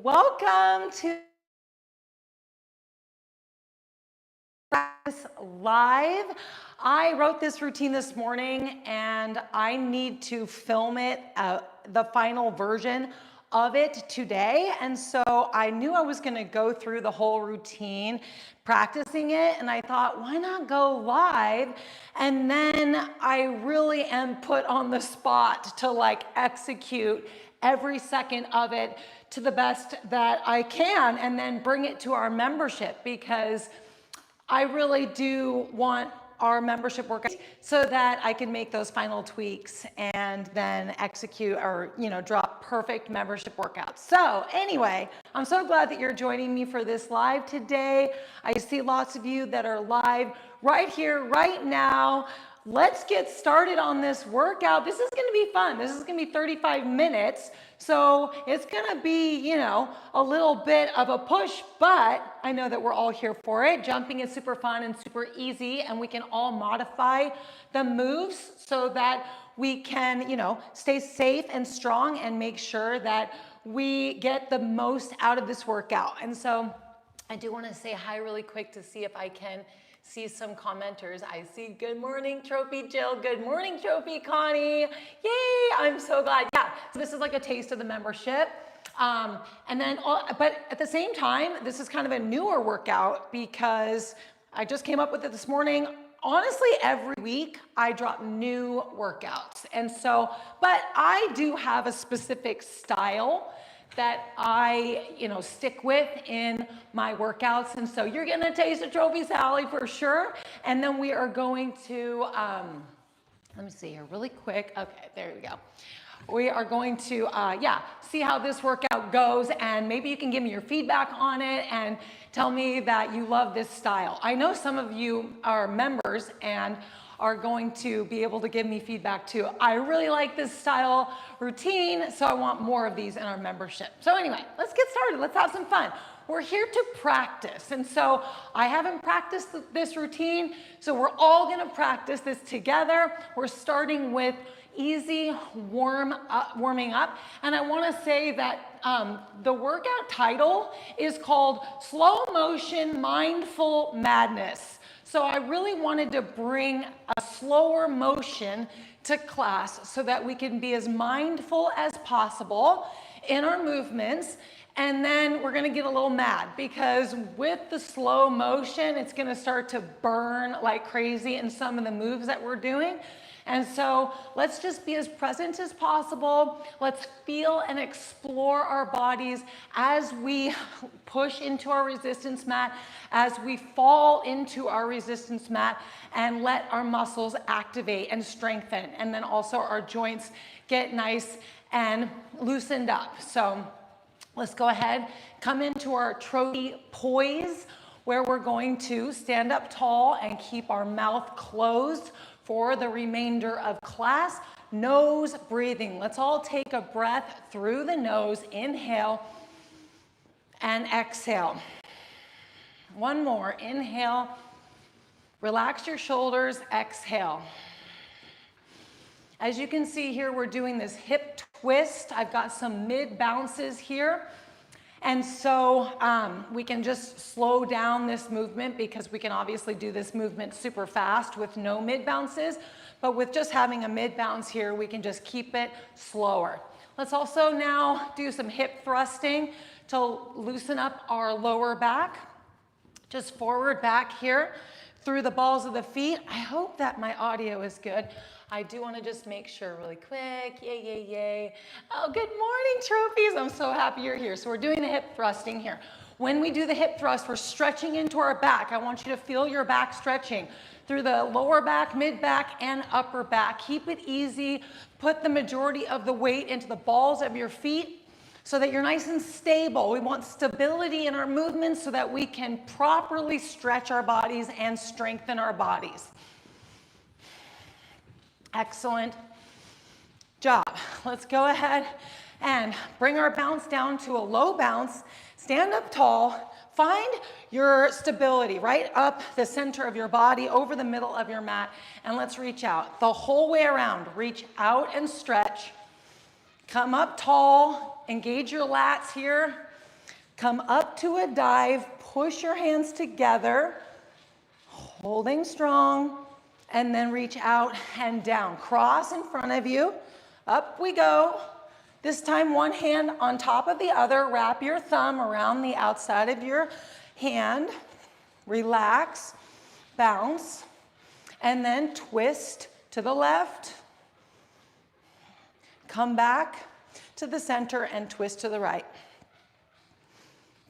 Welcome to Practice Live. I wrote this routine this morning and I need to film it, the final version of it today. And so I knew I was gonna go through the whole routine practicing it, and I thought, why not go live? And then I really am put on the spot to like execute every second of it to the best that I can, and then bring it to our membership, because I really do want our membership workout so that I can make those final tweaks and then execute or, drop perfect membership workouts. So anyway, I'm so glad that you're joining me for this live today. I see lots of you that are live right here, right now. Let's get started on this workout. This is gonna be fun. This is gonna be 35 minutes. So it's gonna be, a little bit of a push, but I know that we're all here for it. Jumping is super fun and super easy, and we can all modify the moves so that we can, stay safe and strong and make sure that we get the most out of this workout. And so I do wanna say hi really quick to see if I can see some commenters. I see good morning, Trophy Jill. Good morning, Trophy Connie. Yay, I'm so glad. Yeah, so this is like a taste of the membership. But at the same time, this is kind of a newer workout because I just came up with it this morning. Honestly, every week I drop new workouts. And so, but I do have a specific style that I, stick with in my workouts. And so you're gonna taste a Trophy Sally for sure. And then we are going to, let me see here really quick. Okay, there we go. We are going to, see how this workout goes, and maybe you can give me your feedback on it and tell me that you love this style. I know some of you are members and are going to be able to give me feedback too. I really like this style routine, so I want more of these in our membership. So anyway, let's get started. Let's have some fun. We're here to practice. And so I haven't practiced this routine, so we're all gonna practice this together. We're starting with easy warming up. And I wanna say that the workout title is called Slow Motion Mindful Madness. So I really wanted to bring a slower motion to class so that we can be as mindful as possible in our movements. And then we're gonna get a little mad because with the slow motion, it's gonna start to burn like crazy in some of the moves that we're doing. And so let's just be as present as possible. Let's feel and explore our bodies as we push into our resistance mat, as we fall into our resistance mat, and let our muscles activate and strengthen. And then also our joints get nice and loosened up. So let's go ahead, come into our trophy poise, where we're going to stand up tall and keep our mouth closed for the remainder of class. Nose breathing. Let's all take a breath through the nose. Inhale and exhale. One more. Inhale. Relax your shoulders. Exhale. As you can see here, we're doing this hip twist. I've got some mid bounces here. And so we can just slow down this movement because we can obviously do this movement super fast with no mid bounces, but with just having a mid bounce here, we can just keep it slower. Let's also now do some hip thrusting to loosen up our lower back. Just forward back here through the balls of the feet. I hope that my audio is good. I do want to just make sure really quick. Yay, yay, yay. Oh, good morning, trophies. I'm so happy you're here. So we're doing the hip thrusting here. When we do the hip thrust, we're stretching into our back. I want you to feel your back stretching through the lower back, mid back, and upper back. Keep it easy. Put the majority of the weight into the balls of your feet so that you're nice and stable. We want stability in our movements so that we can properly stretch our bodies and strengthen our bodies. Excellent job. Let's go ahead and bring our bounce down to a low bounce. Stand up tall. Find your stability right up the center of your body, over the middle of your mat, and let's reach out the whole way around. Reach out and stretch. Come up tall. Engage your lats here. Come up to a dive, push your hands together, holding strong, and then reach out and down. Cross in front of you, up we go. This time one hand on top of the other, wrap your thumb around the outside of your hand, relax, bounce, and then twist to the left, come back to the center and twist to the right.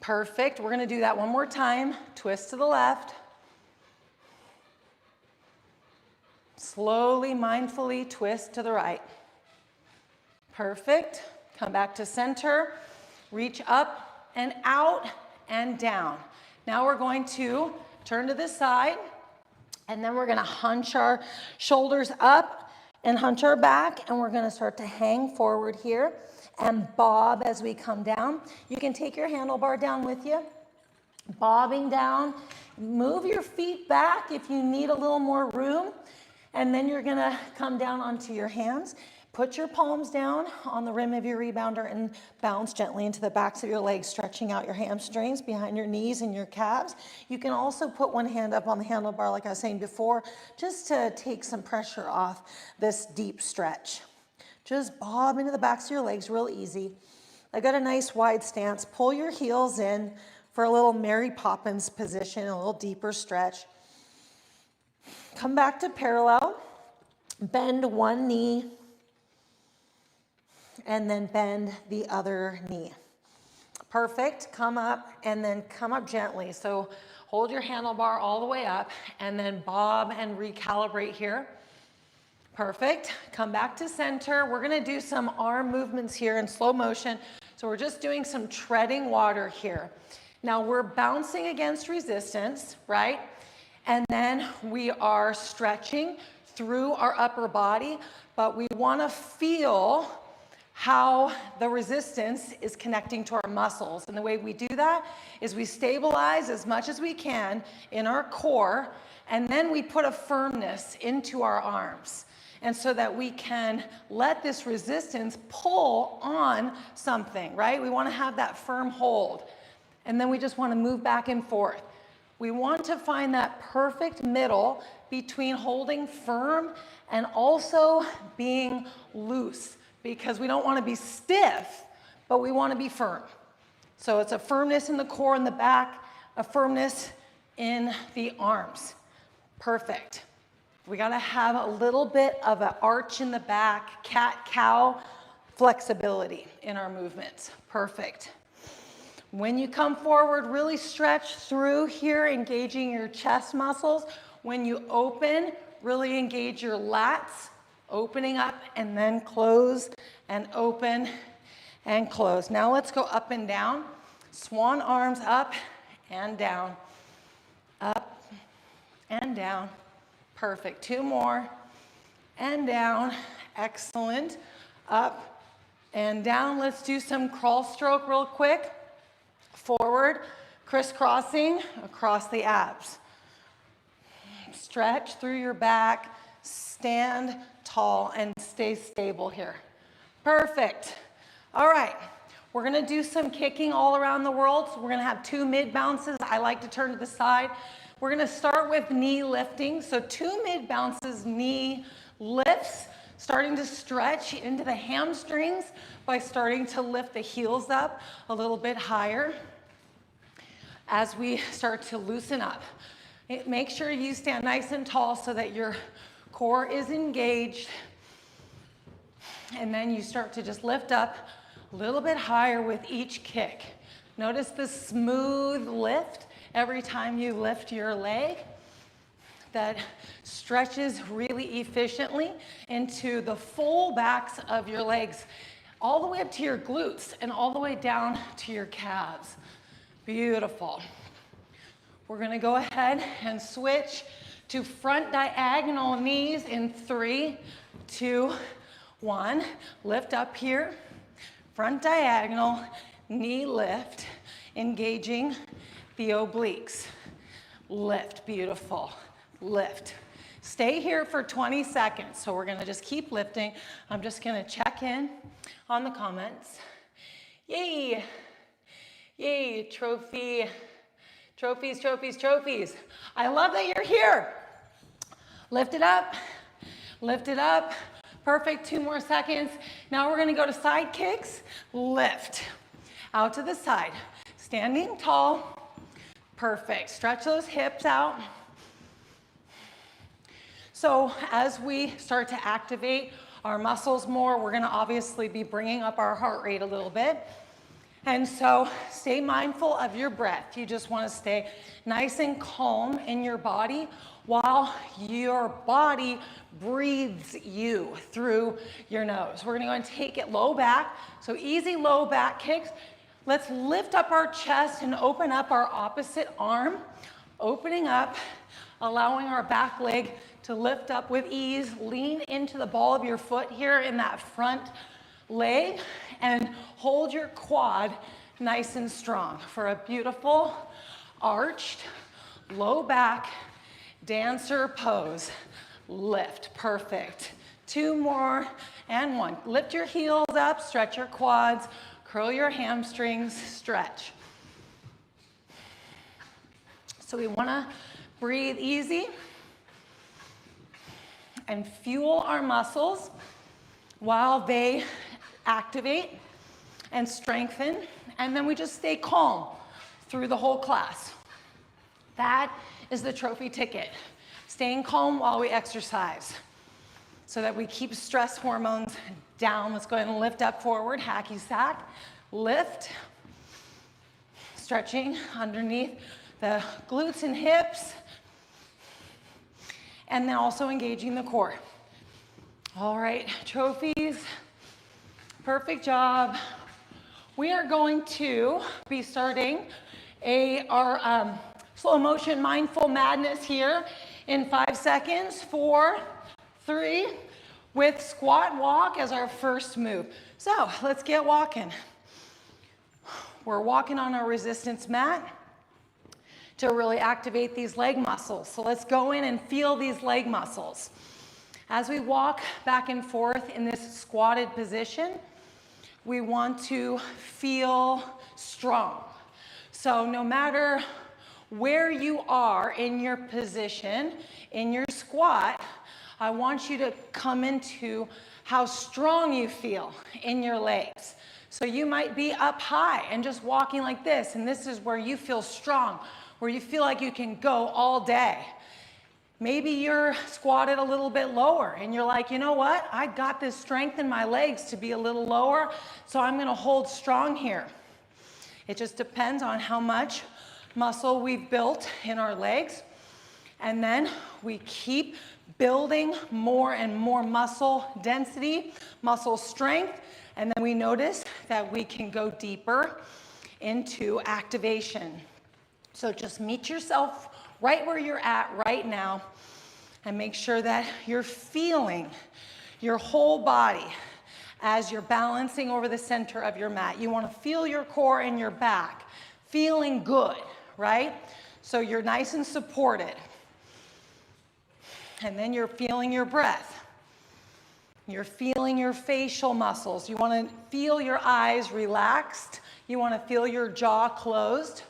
Perfect. We're going to do that one more time. Twist to the left. Slowly, mindfully twist to the right. Perfect. Come back to center. Reach up and out and down. Now we're going to turn to this side, and then we're going to hunch our shoulders up and hunch our back, and we're going to start to hang forward here and bob as we come down. You can take your handlebar down with you, bobbing down. Move your feet back if you need a little more room, and then you're gonna come down onto your hands. Put your palms down on the rim of your rebounder and bounce gently into the backs of your legs, stretching out your hamstrings behind your knees and your calves. You can also put one hand up on the handlebar, like I was saying before, just to take some pressure off this deep stretch. Just bob into the backs of your legs real easy. I got a nice wide stance. Pull your heels in for a little Mary Poppins position, a little deeper stretch. Come back to parallel. Bend one knee and then bend the other knee. Perfect. Come up and then come up gently. So hold your handlebar all the way up and then bob and recalibrate here. Perfect. Come back to center. We're going to do some arm movements here in slow motion. So we're just doing some treading water here. Now we're bouncing against resistance, right? And then we are stretching through our upper body, but we want to feel how the resistance is connecting to our muscles. And the way we do that is we stabilize as much as we can in our core, and then we put a firmness into our arms. And so that we can let this resistance pull on something, right? We want to have that firm hold. And then we just want to move back and forth. We want to find that perfect middle between holding firm and also being loose, because we don't want to be stiff, but we want to be firm. So it's a firmness in the core and the back, a firmness in the arms. Perfect. We got to have a little bit of an arch in the back, cat-cow flexibility in our movements. Perfect. When you come forward, really stretch through here, engaging your chest muscles. When you open, really engage your lats, opening up and then close and open and close. Now let's go up and down. Swan arms up and down, up and down. Perfect. Two more and down. Excellent. Up and down. Let's do some crawl stroke real quick. Forward, crisscrossing across the abs. Stretch through your back, stand tall, and stay stable here. Perfect. All right, we're gonna do some kicking all around the world. So we're gonna have 2 mid bounces. I like to turn to the side. We're gonna start with knee lifting. So 2 mid bounces, knee lifts, starting to stretch into the hamstrings by starting to lift the heels up a little bit higher as we start to loosen up. Make sure you stand nice and tall so that your core is engaged. And then you start to just lift up a little bit higher with each kick. Notice the smooth lift every time you lift your leg. That stretches really efficiently into the full backs of your legs, all the way up to your glutes and all the way down to your calves. Beautiful. We're gonna go ahead and switch to front diagonal knees in 3, 2, 1. Lift up here, front diagonal, knee lift, engaging the obliques. Lift, beautiful, lift. Stay here for 20 seconds. So we're gonna just keep lifting. I'm just gonna check in on the comments. Yay, Yay, trophy. Trophies, trophies, trophies. I love that you're here. Lift it up, lift it up. Perfect, 2 more seconds. Now we're gonna go to side kicks. Lift, out to the side. Standing tall, perfect. Stretch those hips out. So as we start to activate our muscles more, we're gonna obviously be bringing up our heart rate a little bit. And so stay mindful of your breath. You just wanna stay nice and calm in your body while your body breathes you through your nose. We're gonna go and take it low back. So easy low back kicks. Let's lift up our chest and open up our opposite arm. Opening up, allowing our back leg to lift up with ease. Lean into the ball of your foot here in that front leg and hold your quad nice and strong for a beautiful arched low back dancer pose. Lift, perfect. 2 more and 1. Lift your heels up, stretch your quads, curl your hamstrings, stretch. So we wanna breathe easy and fuel our muscles while they activate and strengthen, and then we just stay calm through the whole class. That is the trophy ticket. Staying calm while we exercise so that we keep stress hormones down. Let's go ahead and lift up forward, hacky sack, lift, stretching underneath the glutes and hips, and then also engaging the core. All right, trophies, perfect job. We are going to be starting our slow motion mindful madness here in 5 seconds. 4, 3, with squat walk as our first move. So let's get walking. We're walking on our resistance mat to really activate these leg muscles. So let's go in and feel these leg muscles. As we walk back and forth in this squatted position, we want to feel strong. So no matter where you are in your position, in your squat, I want you to come into how strong you feel in your legs. So you might be up high and just walking like this, and this is where you feel strong, where you feel like you can go all day. Maybe you're squatted a little bit lower and you're like, you know what? I got this strength in my legs to be a little lower, so I'm gonna hold strong here. It just depends on how much muscle we've built in our legs. And then we keep building more and more muscle density, muscle strength, and then we notice that we can go deeper into activation. So just meet yourself right where you're at right now and make sure that you're feeling your whole body as you're balancing over the center of your mat. You want to feel your core and your back feeling good, right? So you're nice and supported. And then you're feeling your breath. You're feeling your facial muscles. You want to feel your eyes relaxed. You want to feel your jaw closed.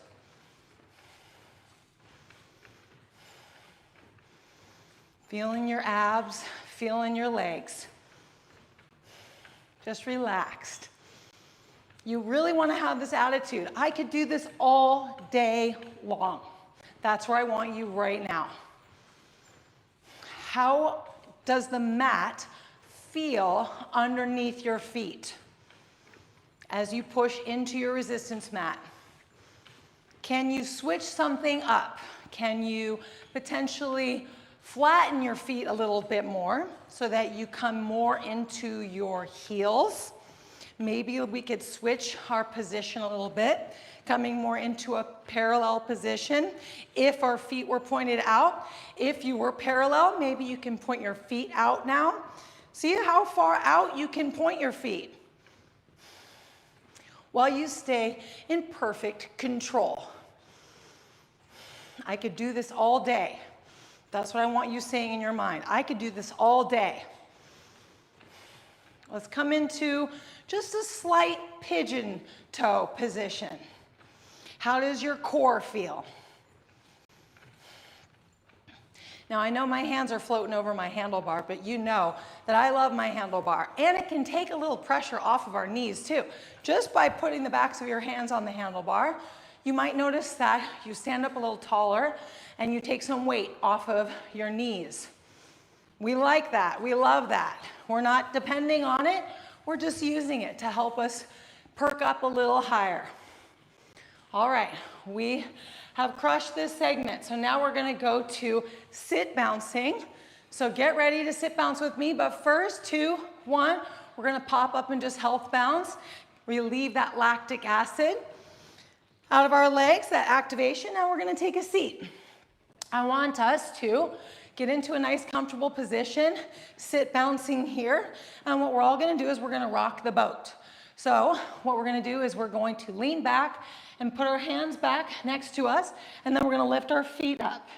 Feeling your abs, feeling your legs. Just relaxed. You really want to have this attitude. I could do this all day long. That's where I want you right now. How does the mat feel underneath your feet as you push into your resistance mat? Can you switch something up? Can you potentially flatten your feet a little bit more so that you come more into your heels? Maybe we could switch our position a little bit, coming more into a parallel position. If our feet were pointed out, if you were parallel, maybe you can point your feet out now. See how far out you can point your feet while you stay in perfect control. I could do this all day. That's what I want you saying in your mind. I could do this all day. Let's come into just a slight pigeon toe position. How does your core feel? Now, I know my hands are floating over my handlebar, but you know that I love my handlebar. And it can take a little pressure off of our knees too. Just by putting the backs of your hands on the handlebar, you might notice that you stand up a little taller and you take some weight off of your knees. We like that. We love that. We're not depending on it. We're just using it to help us perk up a little higher. All right, we have crushed this segment. So now we're gonna go to sit bouncing. So get ready to sit bounce with me, but first, 2, 1, we're gonna pop up and just health bounce, relieve that lactic acid out of our legs, that activation. Now we're gonna take a seat. I want us to get into a nice comfortable position, sit bouncing here, and what we're all gonna do is we're gonna rock the boat. So what we're gonna do is we're going to lean back and put our hands back next to us, and then we're gonna lift our feet up,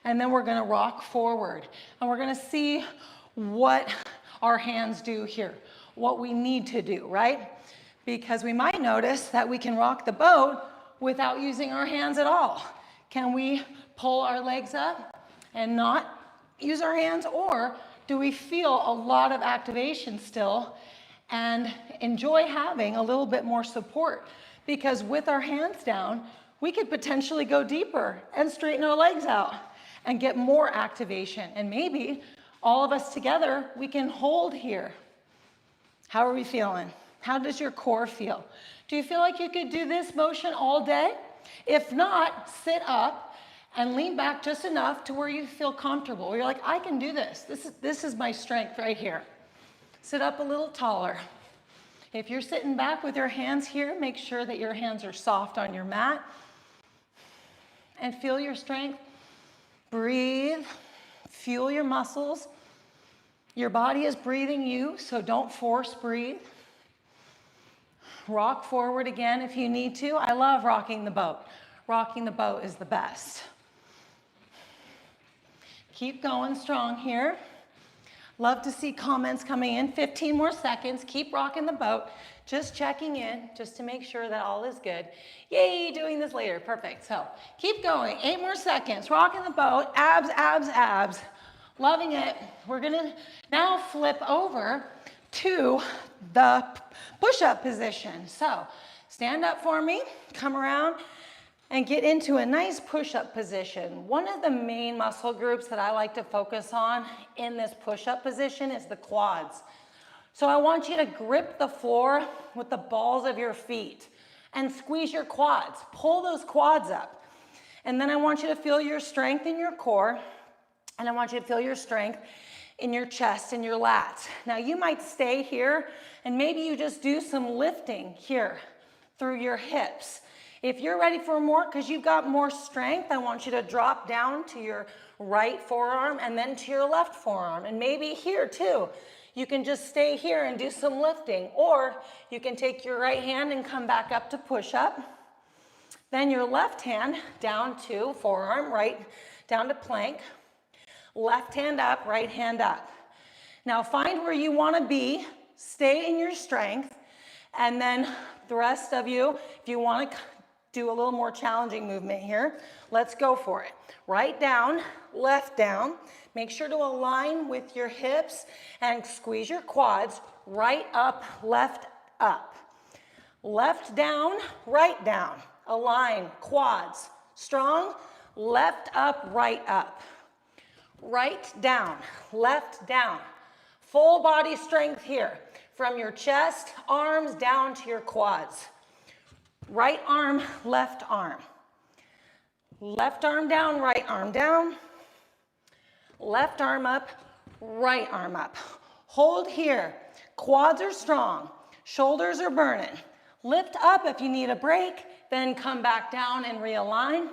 and then we're gonna rock forward. And we're gonna see what our hands do here, what we need to do, right? Because we might notice that we can rock the boat without using our hands at all. Can we pull our legs up and not use our hands, or do we feel a lot of activation still and enjoy having a little bit more support? Because with our hands down, we could potentially go deeper and straighten our legs out and get more activation. And maybe all of us together, we can hold here. How are we feeling? How does your core feel? Do you feel like you could do this motion all day? If not, sit up and lean back just enough to where you feel comfortable. You're like, I can do this. This is my strength right here. Sit up a little taller. If you're sitting back with your hands here, make sure that your hands are soft on your mat. And feel your strength. Breathe. Fuel your muscles. Your body is breathing you, so don't force breathe. Rock forward again if you need to. I love rocking the boat. Rocking the boat is the best. Keep going strong here. Love to see comments coming in. 15 more seconds. Keep rocking the boat. Just checking in just to make sure that all is good. Yay, doing this later. Perfect. So keep going. 8 more seconds. Rocking the boat. Abs, abs, abs. Loving it. We're going to now flip over to the push-up position. So stand up for me. Come around and get into a nice push-up position. One of the main muscle groups that I like to focus on in this push-up position is the quads. So I want you to grip the floor with the balls of your feet and squeeze your quads. Pull those quads up. And then I want you to feel your strength in your core, and I want you to feel your strength in your chest and your lats. Now you might stay here and maybe you just do some lifting here through your hips. If you're ready for more, because you've got more strength, I want you to drop down to your right forearm and then to your left forearm. And maybe here too, you can just stay here and do some lifting. Or you can take your right hand and come back up to push up. Then your left hand down to forearm, right down to plank. Left hand up, right hand up. Now find where you want to be, stay in your strength, and then the rest of you, if you want to do a little more challenging movement here, let's go for it. Right down, left down. Make sure to align with your hips and squeeze your quads. Right up, left up. Left down, right down. Align, quads. Strong, left up, right up. Right down, left down. Full body strength here. From your chest, arms down to your quads. Right arm, left arm. Left arm down, right arm down. Left arm up, right arm up. Hold here. Quads are strong. Shoulders are burning. Lift up if you need a break, then come back down and realign.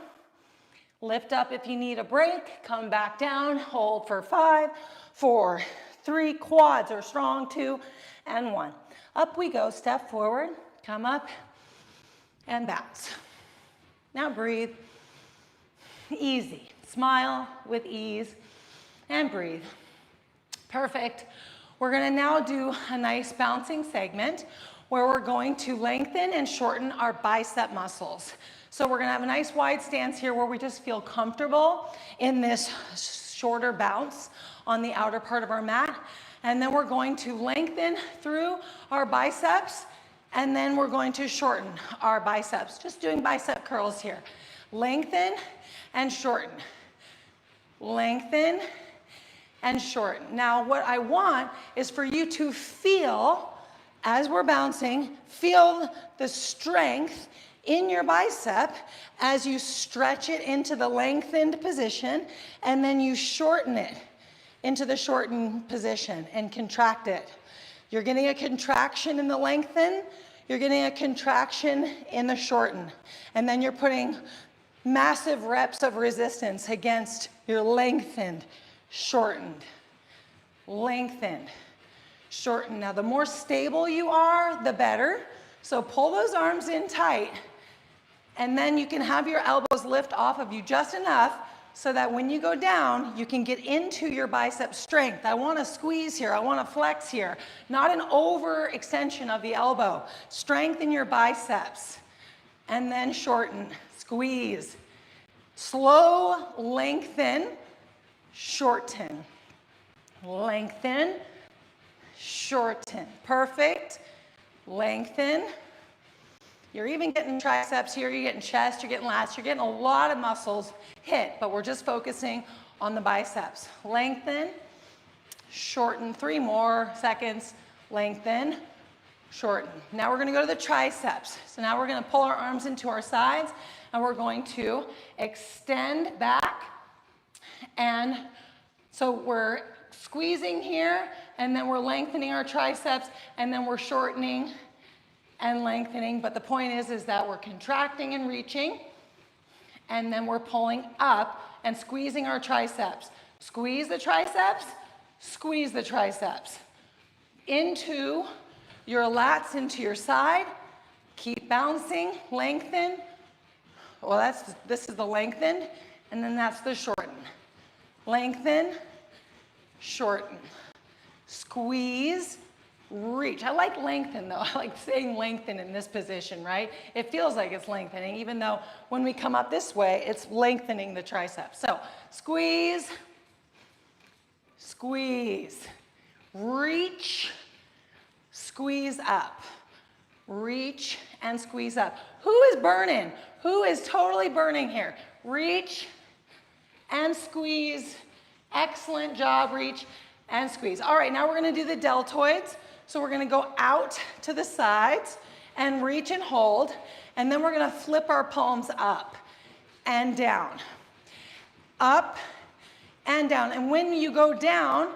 Lift up if you need a break, come back down, hold for 5, 4, 3, quads are strong, 2, and 1. Up we go, step forward, come up, and bounce. Now breathe, easy. Smile with ease, and breathe. Perfect. We're gonna now do a nice bouncing segment. where we're going to lengthen and shorten our bicep muscles. So we're gonna have a nice wide stance here where we just feel comfortable in this shorter bounce on the outer part of our mat. And then we're going to lengthen through our biceps, and then we're going to shorten our biceps. Just doing bicep curls here. Lengthen and shorten. Lengthen and shorten. Now what I want is for you to feel, as we're bouncing, feel the strength in your bicep as you stretch it into the lengthened position, and then you shorten it into the shortened position and contract it. You're getting a contraction in the lengthen, you're getting a contraction in the shorten, and then you're putting massive reps of resistance against your lengthened, shortened, lengthened, shortened. Now the more stable you are, the better. So pull those arms in tight, and then you can have your elbows lift off of you just enough so that when you go down, you can get into your bicep strength. I want to squeeze here, I want to flex here, not an overextension of the elbow. Strengthen your biceps, and then shorten, squeeze. Slow lengthen, shorten. Lengthen, shorten. Perfect. Lengthen. You're even getting triceps here, you're getting chest, you're getting lats, you're getting a lot of muscles hit, but we're just focusing on the biceps. Lengthen, shorten, 3 more seconds. Lengthen, shorten. Now we're gonna go to the triceps. So now we're gonna pull our arms into our sides, and we're going to extend back. And so we're squeezing here, and then we're lengthening our triceps, and then we're shortening and lengthening. But the point is that we're contracting and reaching, and then we're pulling up and squeezing our triceps. Squeeze the triceps, squeeze the triceps. Into your lats, into your side. Keep bouncing, lengthen. Well, this is the lengthen, and then that's the shorten. Lengthen, shorten. Squeeze, reach. I like lengthen though. I like saying lengthen in this position, right? It feels like it's lengthening, even though when we come up this way, it's lengthening the triceps. So squeeze, squeeze, reach, squeeze up, reach and squeeze up. Who is burning? Who is totally burning here? Reach and squeeze. Excellent job, reach and squeeze. All right, now we're gonna do the deltoids. So we're gonna go out to the sides and reach and hold, and then we're gonna flip our palms up and down. Up and down. And when you go down,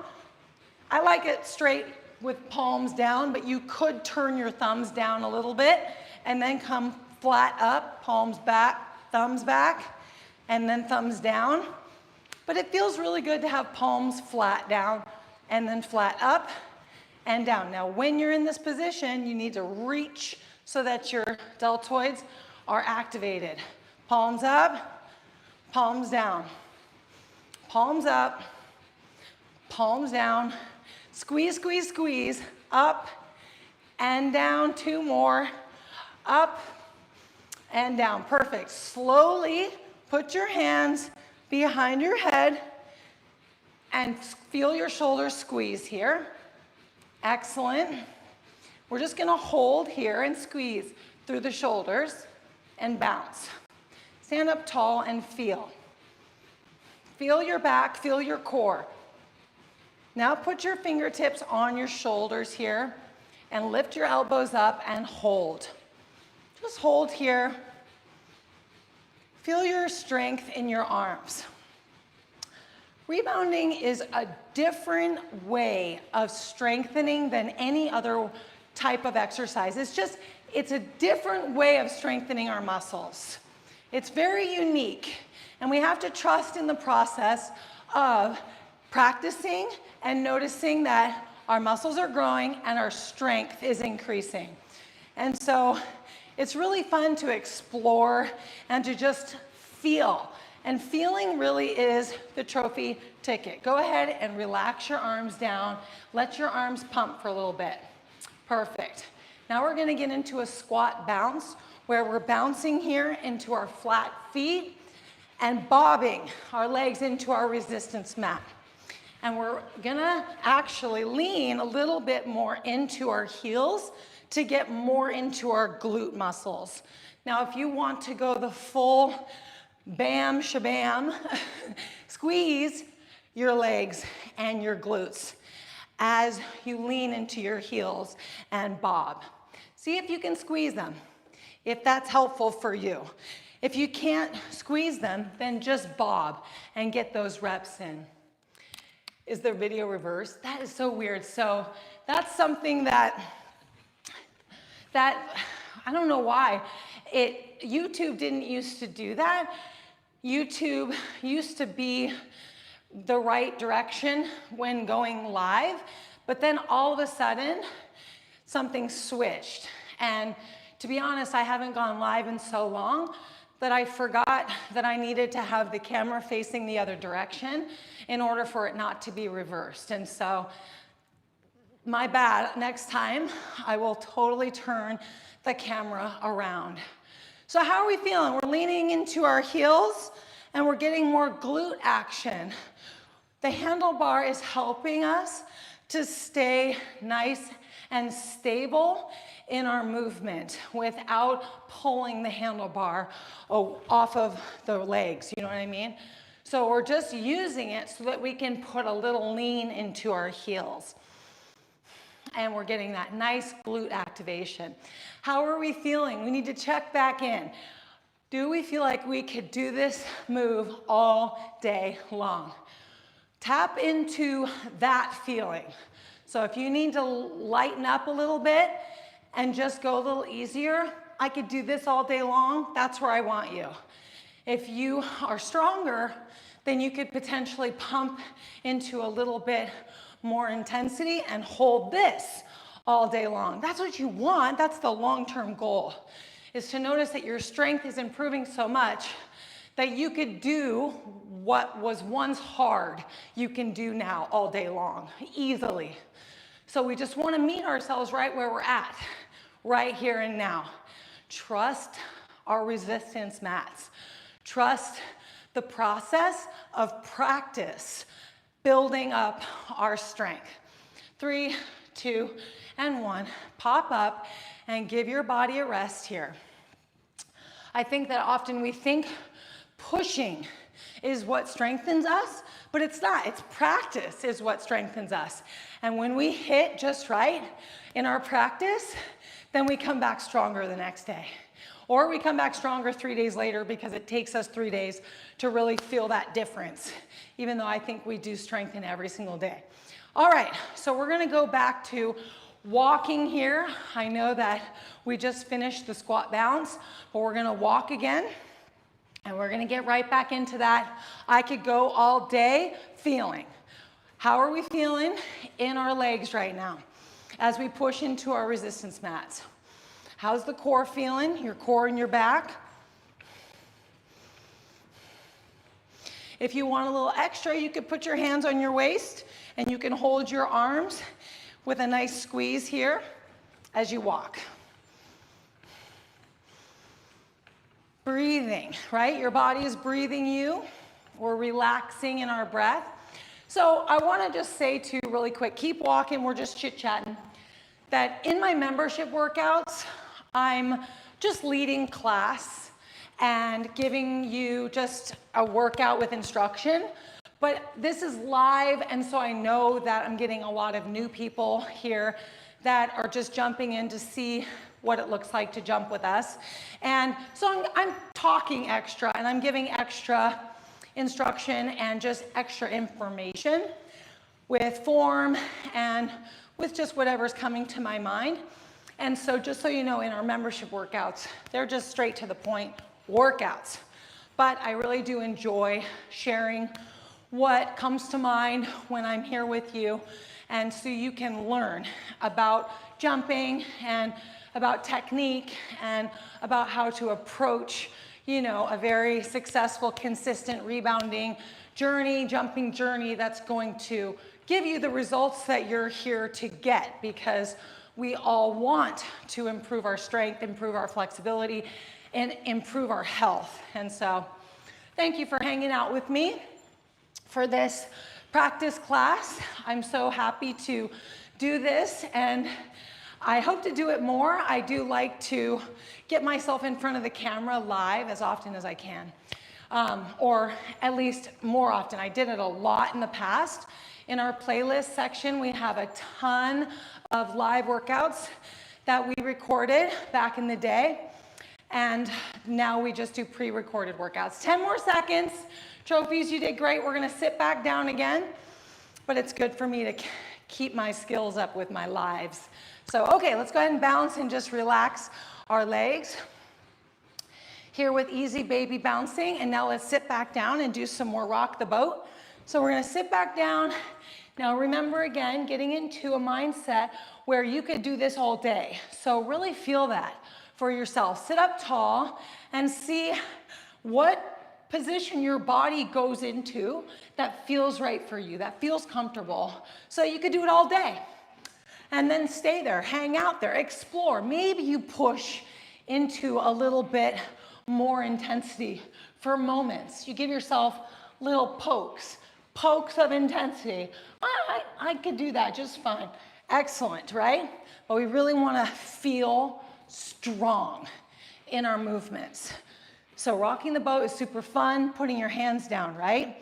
I like it straight with palms down, but you could turn your thumbs down a little bit and then come flat up, palms back, thumbs back, and then thumbs down. But it feels really good to have palms flat down and then flat up and down. Now, when you're in this position, you need to reach so that your deltoids are activated. Palms up, palms down. Palms up, palms down. Squeeze, squeeze, squeeze. Up and down. 2 more. Up and down. Perfect. Slowly put your hands behind your head and feel your shoulders squeeze here. Excellent. We're just gonna hold here and squeeze through the shoulders and bounce. Stand up tall and feel. Feel your back, feel your core. Now put your fingertips on your shoulders here and lift your elbows up and hold. Just hold here. Feel your strength in your arms. Rebounding is a different way of strengthening than any other type of exercise. It's a different way of strengthening our muscles. It's very unique, and we have to trust in the process of practicing and noticing that our muscles are growing and our strength is increasing. And so it's really fun to explore and to just feel. And feeling really is the trophy ticket. Go ahead and relax your arms down. Let your arms pump for a little bit. Perfect. Now we're gonna get into a squat bounce where we're bouncing here into our flat feet and bobbing our legs into our resistance mat. And we're gonna actually lean a little bit more into our heels to get more into our glute muscles. Now, if you want to go the full bam shabam, squeeze your legs and your glutes as you lean into your heels and bob. See if you can squeeze them, if that's helpful for you. If you can't squeeze them, then just bob and get those reps in. Is the video reversed? That is so weird. So that's something that I don't know why. YouTube didn't used to do that. YouTube used to be the right direction when going live, but then all of a sudden, something switched. And to be honest, I haven't gone live in so long that I forgot that I needed to have the camera facing the other direction in order for it not to be reversed. And so, my bad, next time I will totally turn the camera around. So how are we feeling? We're leaning into our heels and we're getting more glute action. The handlebar is helping us to stay nice and stable in our movement without pulling the handlebar off of the legs, you know what I mean? So we're just using it so that we can put a little lean into our heels. And we're getting that nice glute activation. How are we feeling? We need to check back in. Do we feel like we could do this move all day long? Tap into that feeling. So if you need to lighten up a little bit and just go a little easier, I could do this all day long. That's where I want you. If you are stronger, then you could potentially pump into a little bit more intensity and hold this all day long. That's what you want. That's the long-term goal, is to notice that your strength is improving so much that you could do what was once hard, you can do now all day long, easily. So we just want to meet ourselves right where we're at, right here and now. Trust our resistance mats. Trust the process of practice, building up our strength. 3, 2, and 1. Pop up and give your body a rest here. I think that often we think pushing is what strengthens us, but it's not. It's practice is what strengthens us. And when we hit just right in our practice, then we come back stronger the next day. Or we come back stronger 3 days later because it takes us 3 days to really feel that difference, even though I think we do strengthen every single day. All right, so we're gonna go back to walking here. I know that we just finished the squat bounce, but we're gonna walk again, and we're gonna get right back into that. I could go all day feeling. How are we feeling in our legs right now as we push into our resistance mats? How's the core feeling? Your core and your back. If you want a little extra, you could put your hands on your waist and you can hold your arms with a nice squeeze here as you walk. Breathing, right? Your body is breathing you. We're relaxing in our breath. So I want to just say to you really quick, keep walking, we're just chit-chatting, that in my membership workouts, I'm just leading class and giving you just a workout with instruction. But this is live, and so I know that I'm getting a lot of new people here that are just jumping in to see what it looks like to jump with us. And so I'm talking extra, and I'm giving extra instruction and just extra information with form and with just whatever's coming to my mind. And so just so you know, in our membership workouts, they're just straight to the point workouts. But I really do enjoy sharing what comes to mind when I'm here with you, and so you can learn about jumping and about technique and about how to approach, you know, a very successful, consistent rebounding journey, jumping journey that's going to give you the results that you're here to get. Because we all want to improve our strength, improve our flexibility, and improve our health. And so thank you for hanging out with me for this practice class. I'm so happy to do this, and I hope to do it more. I do like to get myself in front of the camera live as often as I can, or at least more often. I did it a lot in the past. In our playlist section, we have a ton of live workouts that we recorded back in the day, and now we just do pre-recorded workouts. 10 more seconds. Trophies, you did great. We're gonna sit back down again, but it's good for me to keep my skills up with my lives. So, okay, let's go ahead and bounce and just relax our legs. Here with easy baby bouncing, and now let's sit back down and do some more rock the boat. So we're gonna sit back down. Now remember again, getting into a mindset where you could do this all day. So really feel that for yourself. Sit up tall and see what position your body goes into that feels right for you, that feels comfortable. So you could do it all day. And then stay there, hang out there, explore. Maybe you push into a little bit more intensity for moments. You give yourself little pokes of intensity. I could do that just fine. Excellent, right? But we really want to feel strong in our movements. So rocking the boat is super fun. Putting your hands down, right?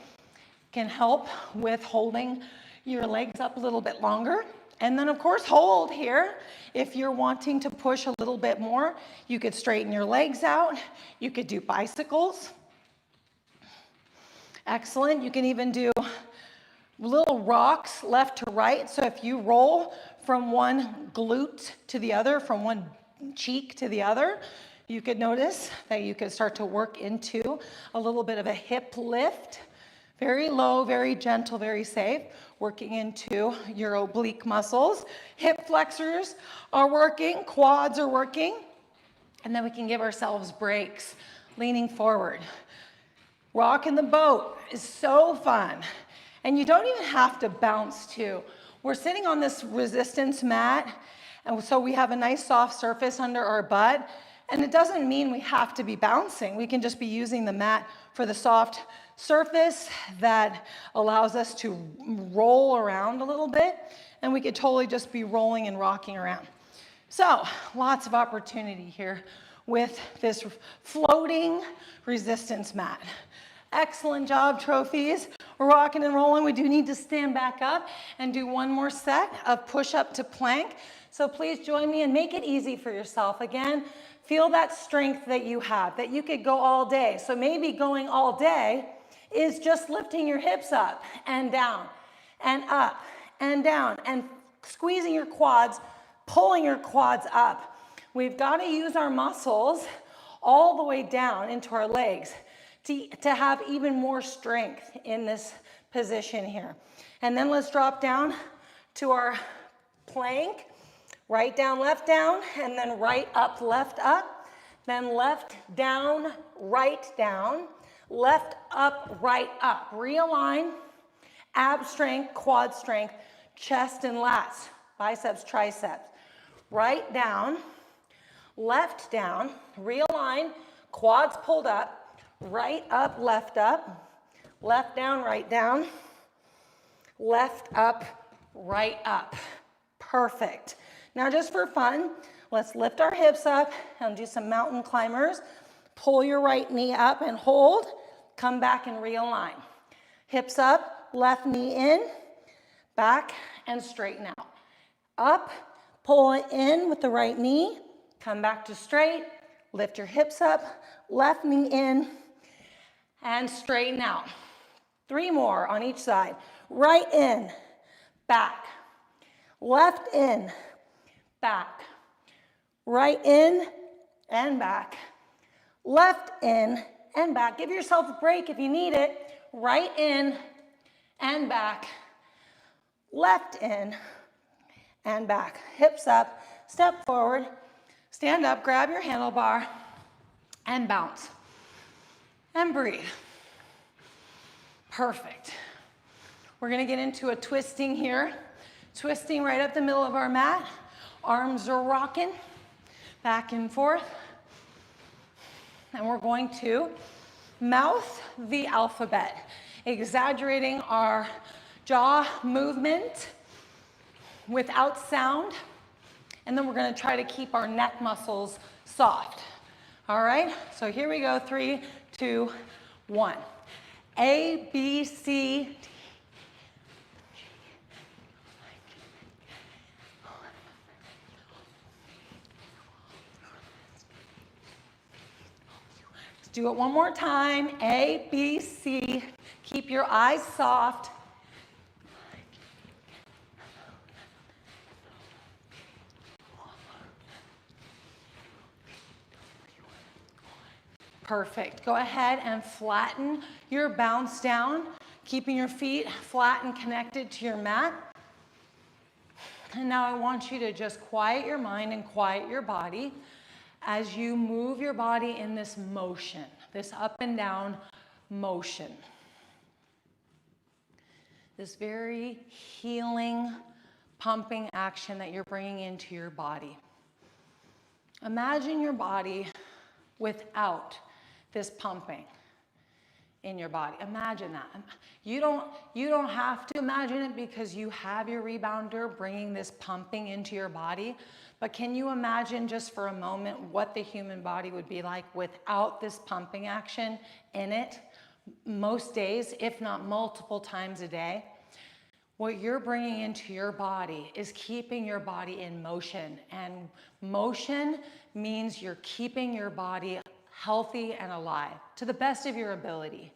Can help with holding your legs up a little bit longer. And then of course, hold here. If you're wanting to push a little bit more, you could straighten your legs out. You could do bicycles. Excellent. You can even do little rocks left to right. So if you roll from one glute to the other, from one cheek to the other, you could notice that you could start to work into a little bit of a hip lift. Very low, very gentle, very safe. Working into your oblique muscles. Hip flexors are working, quads are working. And then we can give ourselves breaks, leaning forward. Rocking the boat is so fun. And you don't even have to bounce too. We're sitting on this resistance mat, and so we have a nice soft surface under our butt. And it doesn't mean we have to be bouncing. We can just be using the mat for the soft surface that allows us to roll around a little bit. And we could totally just be rolling and rocking around. So lots of opportunity here with this floating resistance mat. Excellent job, trophies. We're rocking and rolling. We do need to stand back up and do one more set of push-up to plank. So please join me and make it easy for yourself. Again, feel that strength that you have, that you could go all day. So maybe going all day is just lifting your hips up and down and up and down and squeezing your quads, pulling your quads up. We've got to use our muscles all the way down into our legs to have even more strength in this position here. And then let's drop down to our plank. Right down, and then right up, then left down, left up, right up. Realign, ab strength, quad strength, chest and lats, biceps, triceps. Right down, left down, realign, quads pulled up, right up, left down, left up, right up. Perfect. Now just for fun, let's lift our hips up and do some mountain climbers. Pull your right knee up and hold. Come back and realign. Hips up, left knee in, back and straighten out. Up, pull it in with the right knee. Come back to straight. Lift your hips up, left knee in, and straighten out. 3 more on each side. Right in, back. Left in, back. Right in and back. Left in and back. Give yourself a break if you need it. Right in and back. Left in and back. Hips up, step forward, stand up, grab your handlebar, and bounce. And breathe. Perfect. We're gonna get into a twisting here. Twisting right up the middle of our mat. Arms are rocking back and forth. And we're going to mouth the alphabet, exaggerating our jaw movement without sound. And then we're going to try to keep our neck muscles soft. All right, so here we go. 3, 2, 1. A, B, C, D. Let's do it one more time. A, B, C. Keep your eyes soft. Perfect. Go ahead and flatten your bounce down, keeping your feet flat and connected to your mat. And now I want you to just quiet your mind and quiet your body as you move your body in this motion, this up and down motion. This very healing, pumping action that you're bringing into your body. Imagine your body without this pumping in your body. Imagine that. You don't have to imagine it because you have your rebounder bringing this pumping into your body. But can you imagine just for a moment what the human body would be like without this pumping action in it most days, if not multiple times a day? What you're bringing into your body is keeping your body in motion. And motion means you're keeping your body healthy and alive to the best of your ability.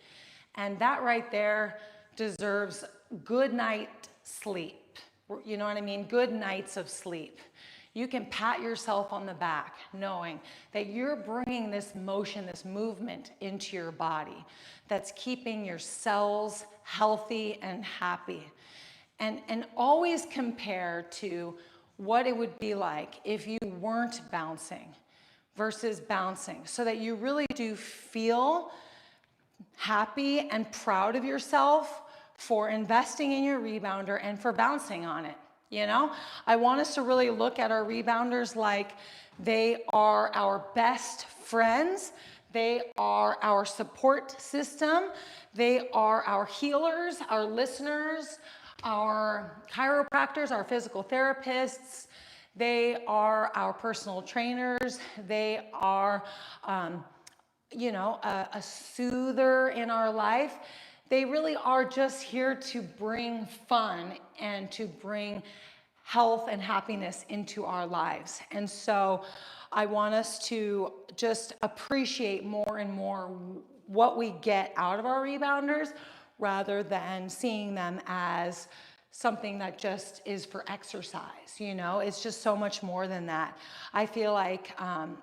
And that right there deserves good night sleep. You know what I mean? Good nights of sleep. You can pat yourself on the back knowing that you're bringing this motion, this movement into your body that's keeping your cells healthy and happy. And always compare to what it would be like if you weren't bouncing versus bouncing, so that you really do feel happy and proud of yourself for investing in your rebounder and for bouncing on it. You know, I want us to really look at our rebounders like they are our best friends. They are our support system. They are our healers, our listeners, our chiropractors, our physical therapists. They are our personal trainers. They are, a soother in our life. They really are just here to bring fun and to bring health and happiness into our lives. And so I want us to just appreciate more and more what we get out of our rebounders rather than seeing them as something that just is for exercise. You know, it's just so much more than that. I feel like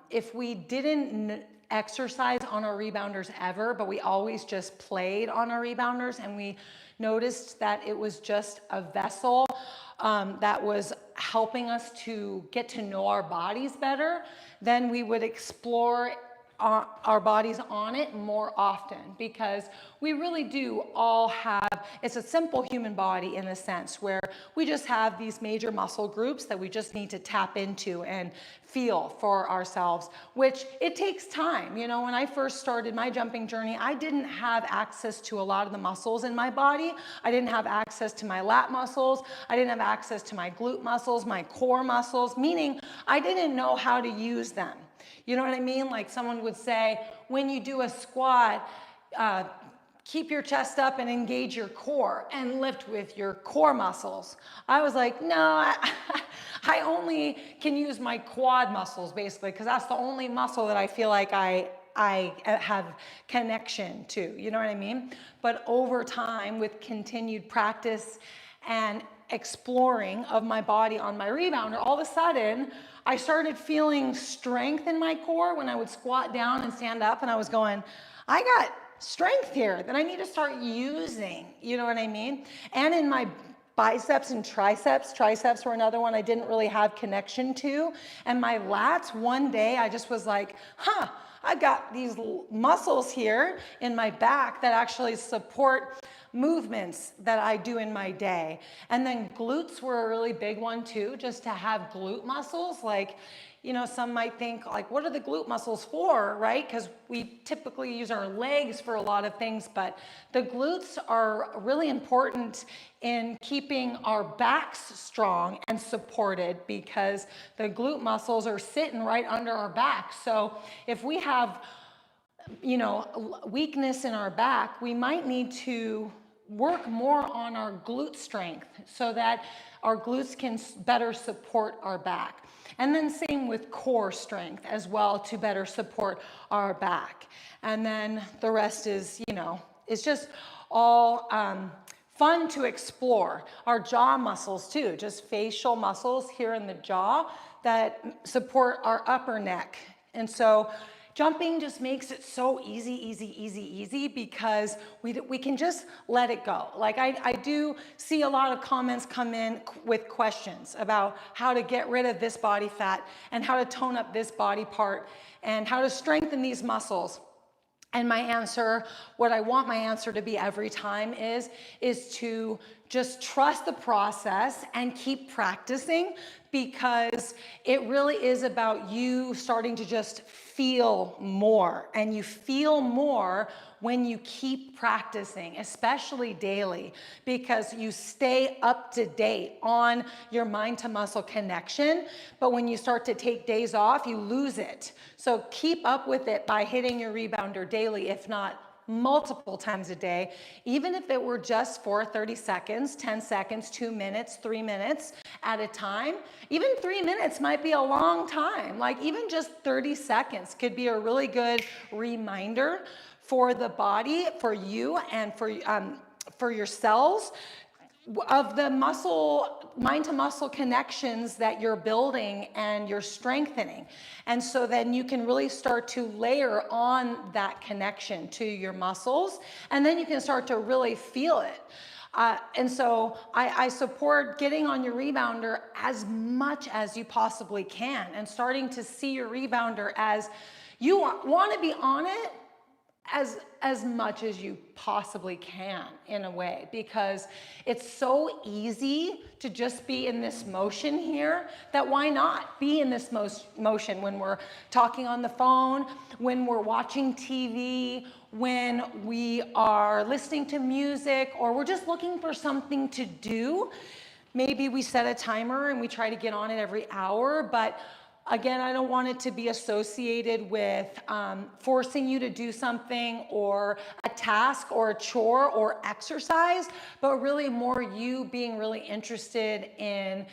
if we didn't exercise on our rebounders ever, but we always just played on our rebounders and we noticed that it was just a vessel that was helping us to get to know our bodies better, then we would explore our bodies on it more often, because we really do all have, it's a simple human body in a sense where we just have these major muscle groups that we just need to tap into and feel for ourselves, which it takes time. You know, when I first started my jumping journey, I didn't have access to a lot of the muscles in my body. I didn't have access to my lat muscles. I didn't have access to my glute muscles, my core muscles, meaning I didn't know how to use them. You know what I mean? Like someone would say, when you do a squat, keep your chest up and engage your core and lift with your core muscles. I was like, no, I only can use my quad muscles basically, because that's the only muscle that I feel like I have connection to. You know what I mean? But over time, with continued practice and exploring of my body on my rebounder, all of a sudden, I started feeling strength in my core when I would squat down and stand up, and I was going, I got strength here that I need to start using, you know what I mean? And in my biceps and triceps were another one I didn't really have connection to. And my lats, one day I just was like, I've got these muscles here in my back that actually support movements that I do in my day. And then glutes were a really big one too, just to have glute muscles. Like, you know, some might think like, what are the glute muscles for, right? Because we typically use our legs for a lot of things, but the glutes are really important in keeping our backs strong and supported, because the glute muscles are sitting right under our back. So if we have, you know, weakness in our back, we might need to work more on our glute strength so that our glutes can better support our back. And then same with core strength as well, to better support our back. And then the rest is, you know, it's just all fun to explore. Our jaw muscles too, just facial muscles here in the jaw that support our upper neck. And so jumping just makes it so easy because we can just let it go. Like I do see a lot of comments come in with questions about how to get rid of this body fat and how to tone up this body part and how to strengthen these muscles. And my answer, what I want my answer to be every time is to just trust the process and keep practicing, because it really is about you starting to just feel more. And you feel more when you keep practicing, especially daily, because you stay up to date on your mind to muscle connection. But when you start to take days off, you lose it. So keep up with it by hitting your rebounder daily, if not multiple times a day, even if it were just for 30 seconds, 10 seconds, 2 minutes, 3 minutes at a time. Even 3 minutes might be a long time. Like even just 30 seconds could be a really good reminder for the body, for you, and for your cells, of the muscle, mind to muscle connections that you're building and you're strengthening. And so then you can really start to layer on that connection to your muscles, and then you can start to really feel it. And so I support getting on your rebounder as much as you possibly can, and starting to see your rebounder as you want to be on it as much as you possibly can, in a way, because it's so easy to just be in this motion here, that why not be in this motion when we're talking on the phone, when we're watching TV, when we are listening to music, or we're just looking for something to do. Maybe we set a timer and we try to get on it every hour, but again, I don't want it to be associated with forcing you to do something, or a task or a chore or exercise, but really more you being really interested in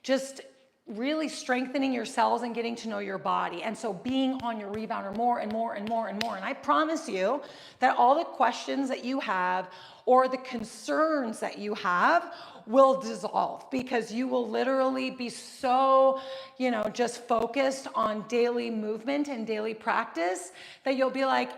just really strengthening your cells and getting to know your body. And so being on your rebounder more and more and more and more. And I promise you that all the questions that you have or the concerns that you have will dissolve, because you will literally be so, you know, just focused on daily movement and daily practice that you'll be like,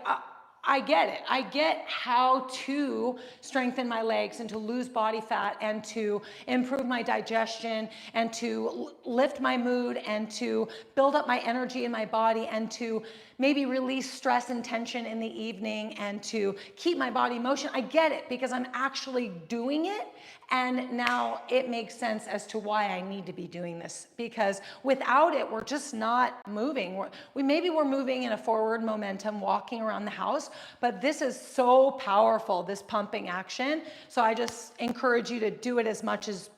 I get it. I get how to strengthen my legs and to lose body fat and to improve my digestion and to lift my mood and to build up my energy in my body and to maybe release stress and tension in the evening and to keep my body in motion. I get it, because I'm actually doing it. And now it makes sense as to why I need to be doing this, because without it, we're just not moving. Maybe we're moving in a forward momentum, walking around the house, but this is so powerful, this pumping action. So I just encourage you to do it as much as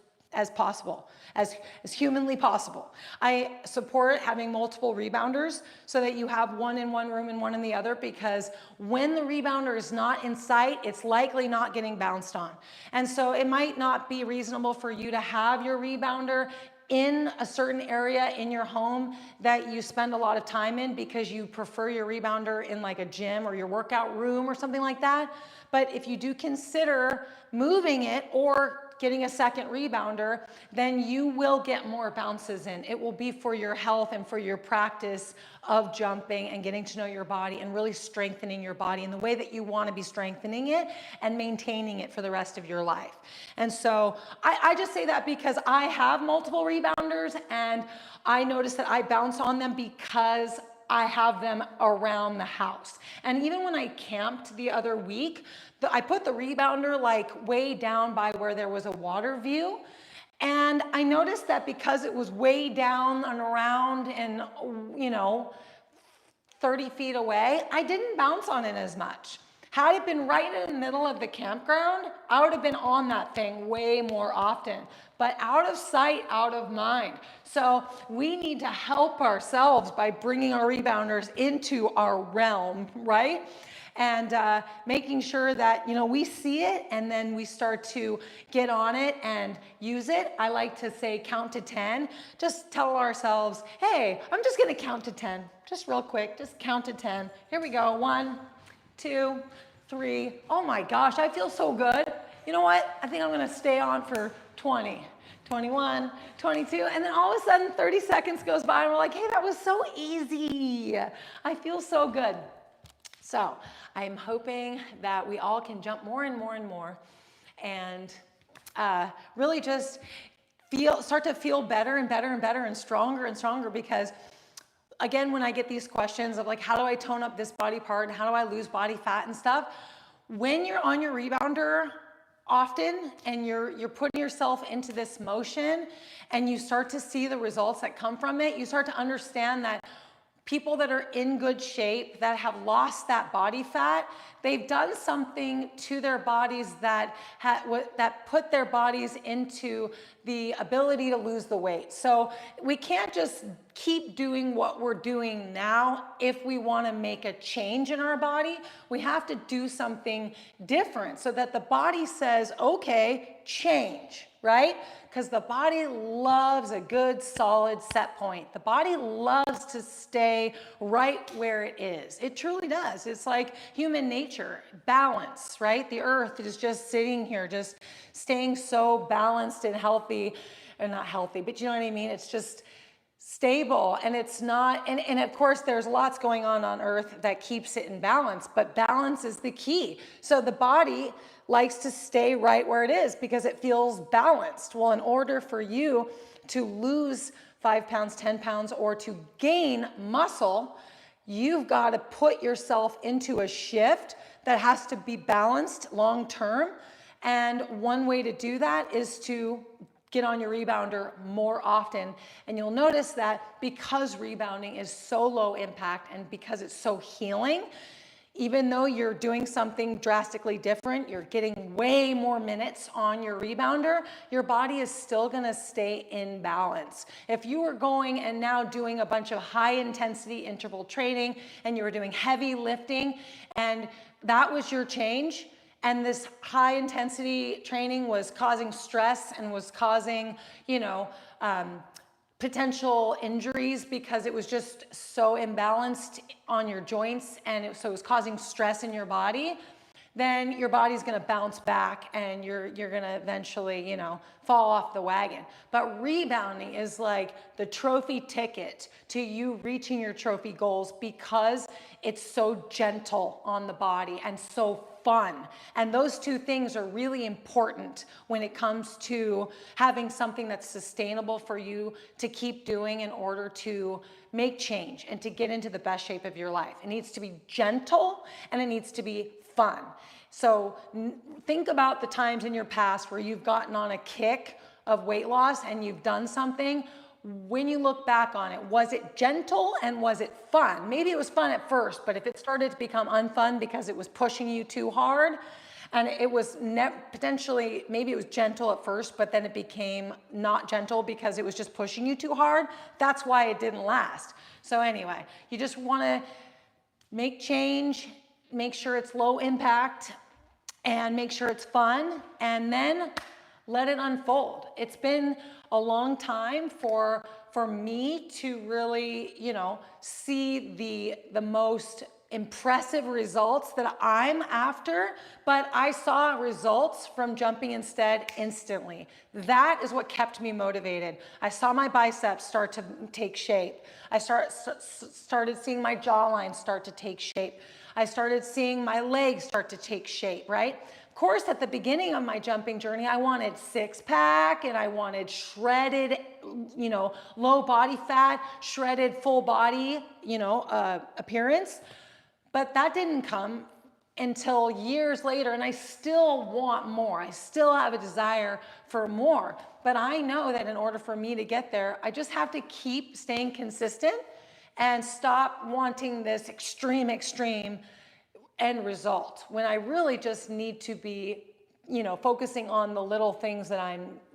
possible, as humanly possible. I support having multiple rebounders so that you have one in one room and one in the other, because when the rebounder is not in sight, it's likely not getting bounced on. And so it might not be reasonable for you to have your rebounder in a certain area in your home that you spend a lot of time in, because you prefer your rebounder in like a gym or your workout room or something like that. But if you do consider moving it or getting a second rebounder, then you will get more bounces in. It will be for your health and for your practice of jumping and getting to know your body and really strengthening your body in the way that you want to be strengthening it and maintaining it for the rest of your life. And so I just say that because I have multiple rebounders, and I notice that I bounce on them because I have them around the house. And even when I camped the other week, I put the rebounder like way down by where there was a water view. And I noticed that because it was way down and around and, 30 feet away, I didn't bounce on it as much. Had it been right in the middle of the campground, I would have been on that thing way more often. But out of sight, out of mind. So we need to help ourselves by bringing our rebounders into our realm, right? And making sure that, we see it and then we start to get on it and use it. I like to say count to 10. Just tell ourselves, hey, I'm just gonna count to 10. Just real quick, just count to 10. Here we go, 1, 2, 3. Oh my gosh, I feel so good. You know what? I think I'm gonna stay on for 20, 21, 22, and then all of a sudden 30 seconds goes by and we're like, hey, that was so easy. I feel so good. So I'm hoping that we all can jump more and more and more and really just start to feel better and better and better and stronger because again, when I get these questions of like, how do I tone up this body part and how do I lose body fat and stuff? When you're on your rebounder often and you're putting yourself into this motion and you start to see the results that come from it, you start to understand that people that are in good shape, that have lost that body fat, they've done something to their bodies that put their bodies into the ability to lose the weight. So we can't just keep doing what we're doing now if we want to make a change in our body. We have to do something different so that the body says, okay, change, right? Because the body loves a good, solid set point. The body loves to stay right where it is. It truly does. It's like human nature, balance, right? The earth is just sitting here, just staying so balanced and healthy, or not healthy, but you know what I mean? It's just stable and it's not, and of course there's lots going on earth that keeps it in balance, but balance is the key. So the body likes to stay right where it is because it feels balanced. Well, in order for you to lose 5 pounds, 10 pounds, or to gain muscle, you've got to put yourself into a shift that has to be balanced long term. And one way to do that is to get on your rebounder more often. And you'll notice that because rebounding is so low impact and because it's so healing, even though you're doing something drastically different, you're getting way more minutes on your rebounder, your body is still gonna stay in balance. If you were going and now doing a bunch of high intensity interval training and you were doing heavy lifting and that was your change, and this high intensity training was causing stress and was causing, potential injuries because it was just so imbalanced on your joints and so it was causing stress in your body, then your body's gonna bounce back and you're gonna eventually, fall off the wagon. But rebounding is like the trophy ticket to you reaching your trophy goals because it's so gentle on the body and so fun. And those two things are really important when it comes to having something that's sustainable for you to keep doing in order to make change and to get into the best shape of your life. It needs to be gentle and it needs to be fun. So think about the times in your past where you've gotten on a kick of weight loss and you've done something. When you look back on it, was it gentle and was it fun? Maybe it was fun at first, but if it started to become unfun because it was pushing you too hard, and it was potentially, maybe it was gentle at first, but then it became not gentle because it was just pushing you too hard, that's why it didn't last. So anyway, you just wanna make change, make sure it's low impact, and make sure it's fun, and then let it unfold. It's been a long time for me to really, see the most impressive results that I'm after, but I saw results from jumping instead instantly. That is what kept me motivated. I saw my biceps start to take shape. I started seeing my jawline start to take shape. I started seeing my legs start to take shape, right? Of course, at the beginning of my jumping journey, I wanted six pack and I wanted shredded, you know, low body fat, shredded full body, you know, appearance. But that didn't come until years later, and I still want more. I still have a desire for more. But I know that in order for me to get there, I just have to keep staying consistent and stop wanting this extreme end result, when I really just need to be, you know, focusing on the little things that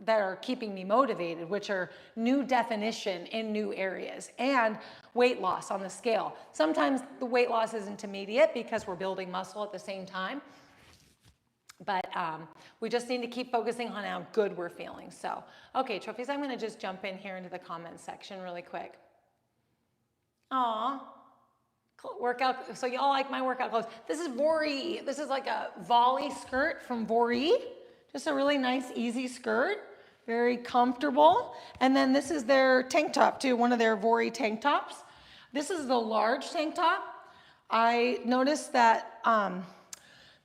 are keeping me motivated, which are new definition in new areas and weight loss on the scale. Sometimes the weight loss isn't immediate because we're building muscle at the same time, but we just need to keep focusing on how good we're feeling. So, okay, trophies, I'm gonna just jump in here into the comments section really quick. Aw. Workout, so y'all like my workout clothes. This is Vori. This is like a volley skirt from Vori. Just a really nice, easy skirt. Very comfortable. And then this is their tank top too, one of their Vori tank tops. This is the large tank top. I noticed that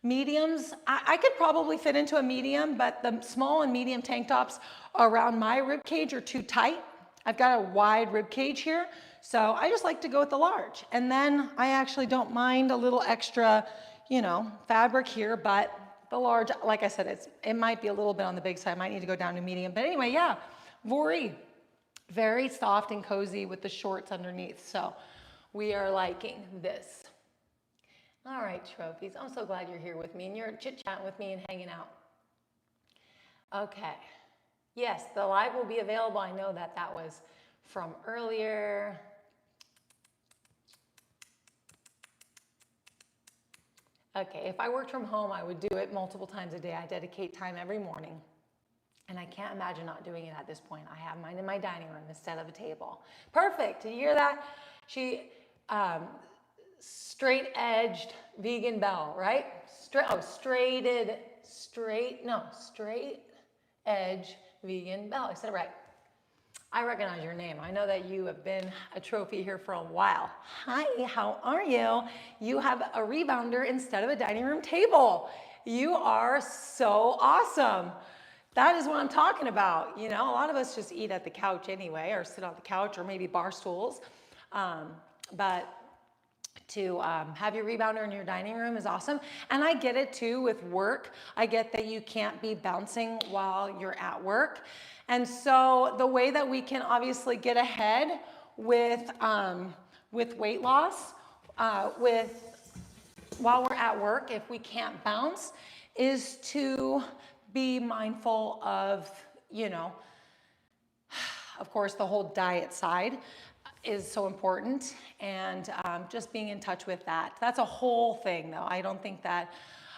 mediums, I could probably fit into a medium, but the small and medium tank tops around my rib cage are too tight. I've got a wide rib cage here. So I just like to go with the large. And then I actually don't mind a little extra, you know, fabric here, but the large, like I said, it might be a little bit on the big side. I might need to go down to medium. But anyway, yeah, Vori, very soft and cozy with the shorts underneath. So we are liking this. All right, trophies. I'm so glad you're here with me and you're chit-chatting with me and hanging out. Okay. Yes, the live will be available. I know that was from earlier. Okay, if I worked from home, I would do it multiple times a day. I dedicate time every morning. And I can't imagine not doing it at this point. I have mine in my dining room instead of a table. Perfect, did you hear that? She, straight edged vegan bell, right? Straight edge vegan bell. I said it right. I recognize your name. I know that you have been a trophy here for a while. Hi, how are you? You have a rebounder instead of a dining room table. You are so awesome. That is what I'm talking about. You know, a lot of us just eat at the couch anyway, or sit on the couch, or maybe bar stools. But to have your rebounder in your dining room is awesome. And I get it too with work. I get that you can't be bouncing while you're at work. And so the way that we can obviously get ahead with weight loss, while we're at work, if we can't bounce, is to be mindful of, you know, of course, the whole diet side is so important, and just being in touch with that. That's a whole thing though. I don't think that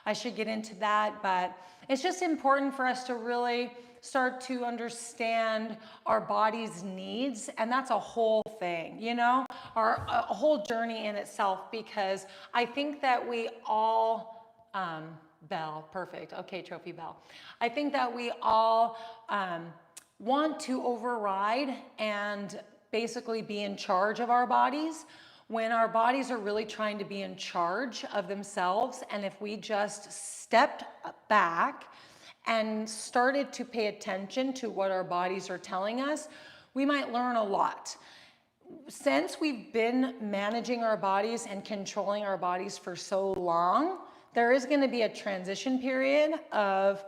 I should get into that, but it's just important for us to really start to understand our body's needs, and that's a whole thing, you know, a whole journey in itself, because I think that we all, Bell, perfect, okay, Trophy Bell. I think that we all want to override and basically be in charge of our bodies when our bodies are really trying to be in charge of themselves. And if we just stepped back and started to pay attention to what our bodies are telling us, we might learn a lot. Since we've been managing our bodies and controlling our bodies for so long, there is going to be a transition period of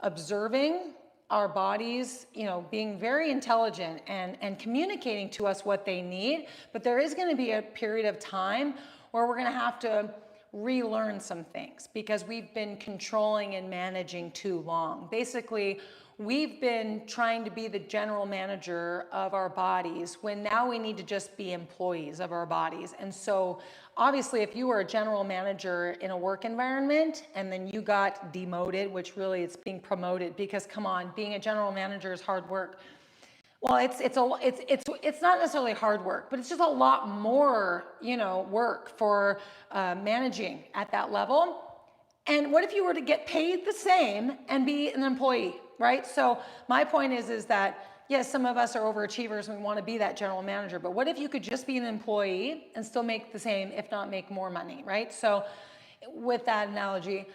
observing our bodies, you know, being very intelligent and communicating to us what they need. But there is going to be a period of time where we're going to have to relearn some things because we've been controlling and managing too long. Basically, we've been trying to be the general manager of our bodies when now we need to just be employees of our bodies. And so obviously, if you were a general manager in a work environment and then you got demoted, which really it's being promoted, because come on, being a general manager is hard work. Well, it's not necessarily hard work, but it's just a lot more, you know, work for managing at that level. And what if you were to get paid the same and be an employee, right? So my point is that yes, some of us are overachievers and we want to be that general manager, but what if you could just be an employee and still make the same, if not make more money, right? So with that analogy,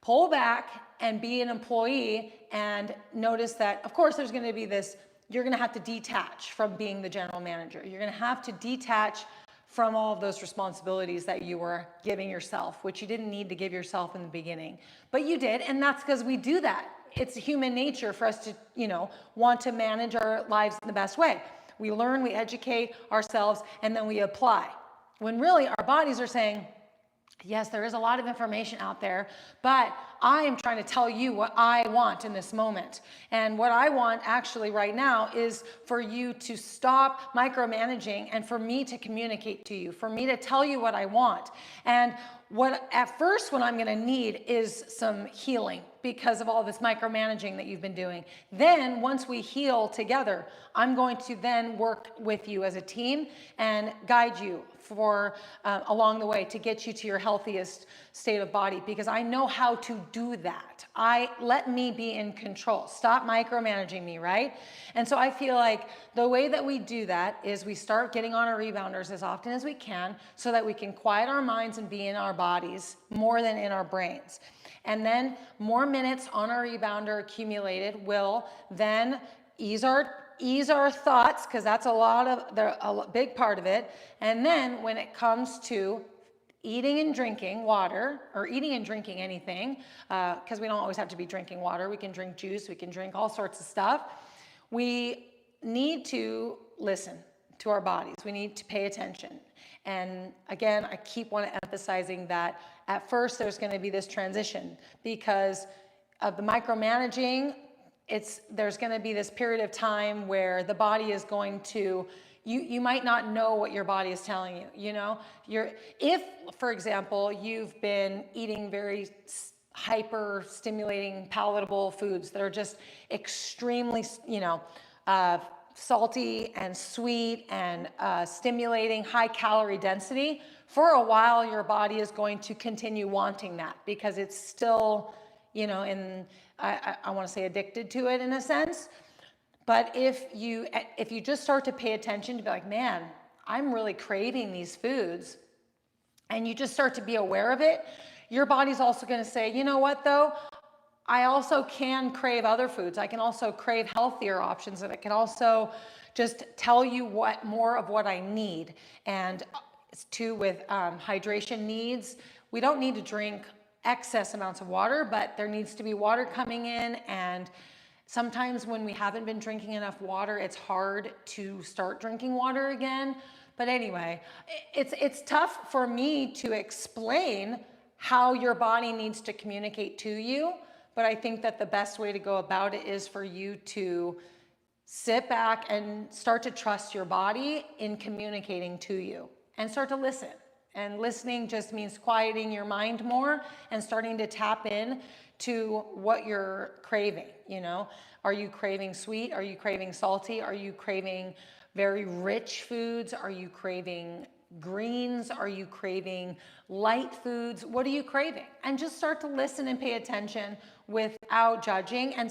pull back and be an employee and notice that, of course, there's going to be this, you're going to have to detach from being the general manager. You're going to have to detach from all of those responsibilities that you were giving yourself, which you didn't need to give yourself in the beginning, but you did. And that's because we do that. It's human nature for us to, want to manage our lives in the best way. We learn, we educate ourselves, and then we apply. When really our bodies are saying, yes, there is a lot of information out there, but I am trying to tell you what I want in this moment. And what I want actually right now is for you to stop micromanaging and for me to communicate to you, for me to tell you what I want. And what at first what I'm going to need is some healing because of all this micromanaging that you've been doing. Then once we heal together, I'm going to then work with you as a team and guide you for along the way to get you to your healthiest state of body, because I know how to do that. Let me be in control. Stop micromanaging me, right? And so I feel like the way that we do that is we start getting on our rebounders as often as we can so that we can quiet our minds and be in our bodies more than in our brains. And then more minutes on our rebounder accumulated will then ease our thoughts, because that's a big part of it. And then when it comes to eating and drinking water, or eating and drinking anything, because we don't always have to be drinking water. We can drink juice, we can drink all sorts of stuff. We need to listen to our bodies. We need to pay attention. And again, I keep emphasizing that at first there's going to be this transition because of the micromanaging. There's going to be this period of time where the body is going to, you might not know what your body is telling you, if, for example, you've been eating very hyper stimulating palatable foods that are just extremely, salty and sweet and stimulating, high calorie density, for a while your body is going to continue wanting that because it's still, I want to say addicted to it in a sense. But if you just start to pay attention to be like, man, I'm really craving these foods, and you just start to be aware of it, your body's also going to say, you know what though? I also can crave other foods. I can also crave healthier options, and it can also just tell you more of what I need. And it's too with hydration needs. We don't need to drink excess amounts of water, but there needs to be water coming in. And sometimes when we haven't been drinking enough water, it's hard to start drinking water again. But anyway, it's tough for me to explain how your body needs to communicate to you. But I think that the best way to go about it is for you to sit back and start to trust your body in communicating to you and start to listen. And listening just means quieting your mind more and starting to tap in to what you're craving. Are you craving sweet? Are you craving salty? Are you craving very rich foods? Are you craving greens? Are you craving light foods? What are you craving? And just start to listen and pay attention without judging, and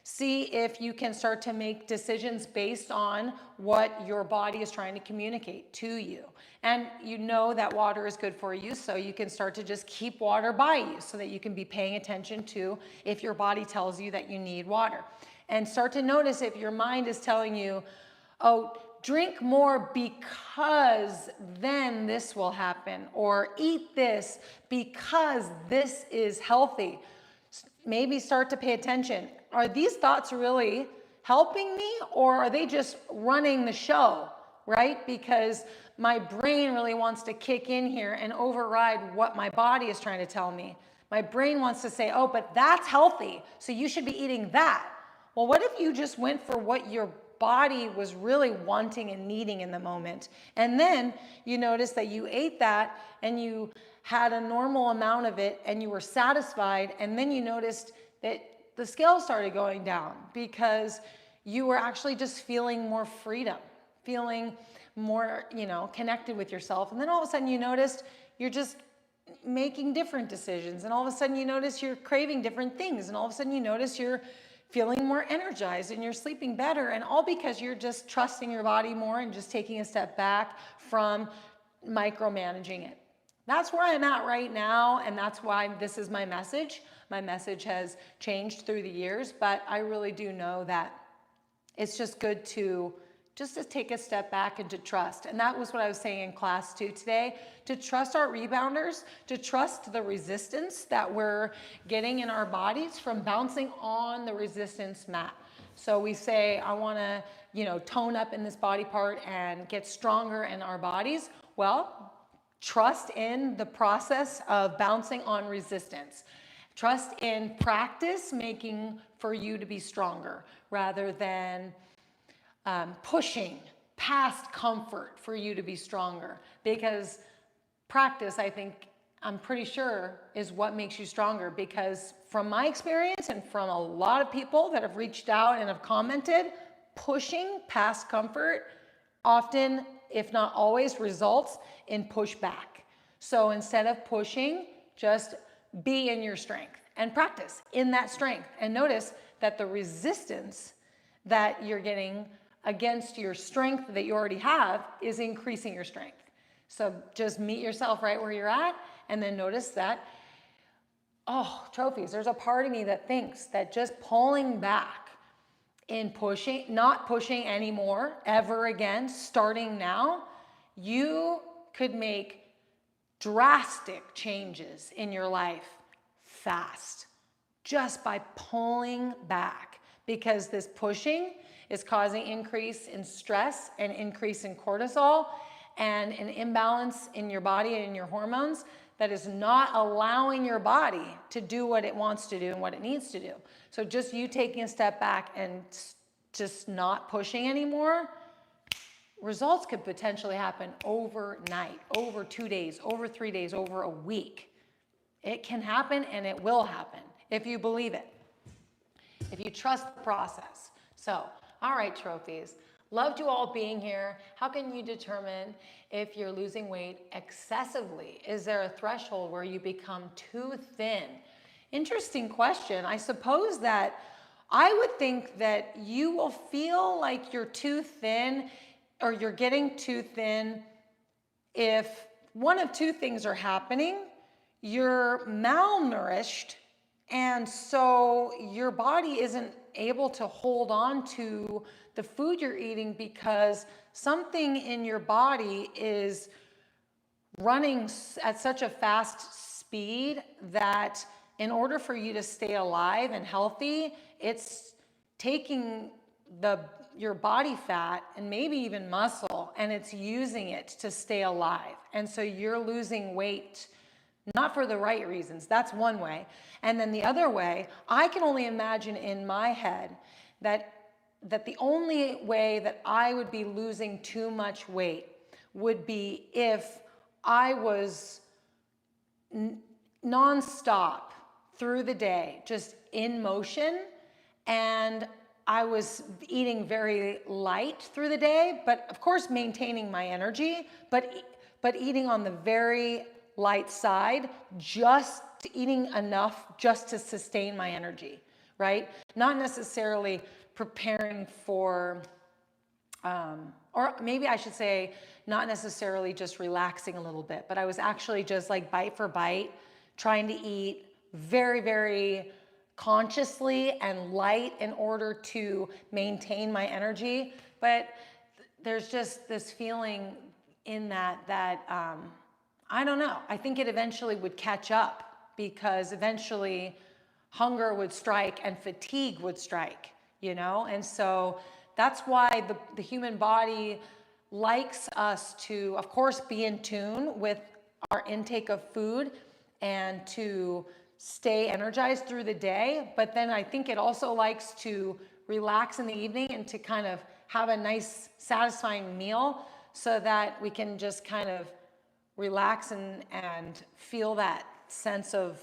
see if you can start to make decisions based on what your body is trying to communicate to you. And you know that water is good for you, so you can start to just keep water by you so that you can be paying attention to if your body tells you that you need water. And start to notice if your mind is telling you, oh, drink more because then this will happen, or eat this because this is healthy. Maybe start to pay attention. Are these thoughts really helping me, or are they just running the show, right? Because my brain really wants to kick in here and override what my body is trying to tell me. My brain wants to say, oh, but that's healthy, so you should be eating that. Well, what if you just went for what your body was really wanting and needing in the moment? And then you notice that you ate that and you had a normal amount of it and you were satisfied, and then you noticed that the scale started going down because you were actually just feeling more freedom, feeling more, connected with yourself. And then all of a sudden you noticed you're just making different decisions, and all of a sudden you notice you're craving different things, and all of a sudden you notice you're feeling more energized and you're sleeping better, and all because you're just trusting your body more and just taking a step back from micromanaging it. That's where I'm at right now, and that's why this is my message. My message has changed through the years, but I really do know that it's just good to take a step back and to trust. And that was what I was saying in class too today, to trust our rebounders, to trust the resistance that we're getting in our bodies from bouncing on the resistance mat. So we say, I want to, tone up in this body part and get stronger in our bodies. Well, trust in the process of bouncing on resistance. Trust in practice making for you to be stronger rather than pushing past comfort for you to be stronger. Because practice, I'm pretty sure, is what makes you stronger. Because from my experience and from a lot of people that have reached out and have commented, pushing past comfort often, if not always, results in pushback. So instead of pushing, just be in your strength and practice in that strength. And notice that the resistance that you're getting against your strength that you already have is increasing your strength. So just meet yourself right where you're at, and then notice that, trophies, there's a part of me that thinks that just pulling back in pushing, not pushing anymore, ever again, starting now, you could make drastic changes in your life fast just by pulling back, because this pushing is causing increase in stress and increase in cortisol and an imbalance in your body and in your hormones that is not allowing your body to do what it wants to do and what it needs to do. So just you taking a step back and just not pushing anymore, results could potentially happen overnight, over 2 days, over 3 days, over a week. It can happen, and it will happen if you believe it, if you trust the process. So, all right, trophies. Loved you all being here. How can you determine if you're losing weight excessively? Is there a threshold where you become too thin? Interesting question. I suppose that I would think that you will feel like you're too thin or you're getting too thin if one of two things are happening. You're malnourished, and so your body isn't able to hold on to the food you're eating because something in your body is running at such a fast speed that in order for you to stay alive and healthy, it's taking your body fat and maybe even muscle, and it's using it to stay alive. And so you're losing weight not for the right reasons. That's one way. And then the other way, I can only imagine in my head that the only way that I would be losing too much weight would be if I was nonstop through the day, just in motion, and I was eating very light through the day, but of course maintaining my energy, but eating on the very light side, just eating enough just to sustain my energy, right? Not necessarily preparing for, or maybe I should say, not necessarily just relaxing a little bit, but I was actually just like bite for bite, trying to eat very, very consciously and light in order to maintain my energy. But there's just this feeling in that I don't know. I think it eventually would catch up, because eventually hunger would strike and fatigue would strike, And so that's why the human body likes us to, of course, be in tune with our intake of food and to stay energized through the day. But then I think it also likes to relax in the evening and to kind of have a nice, satisfying meal so that we can just kind of relax and feel that sense of,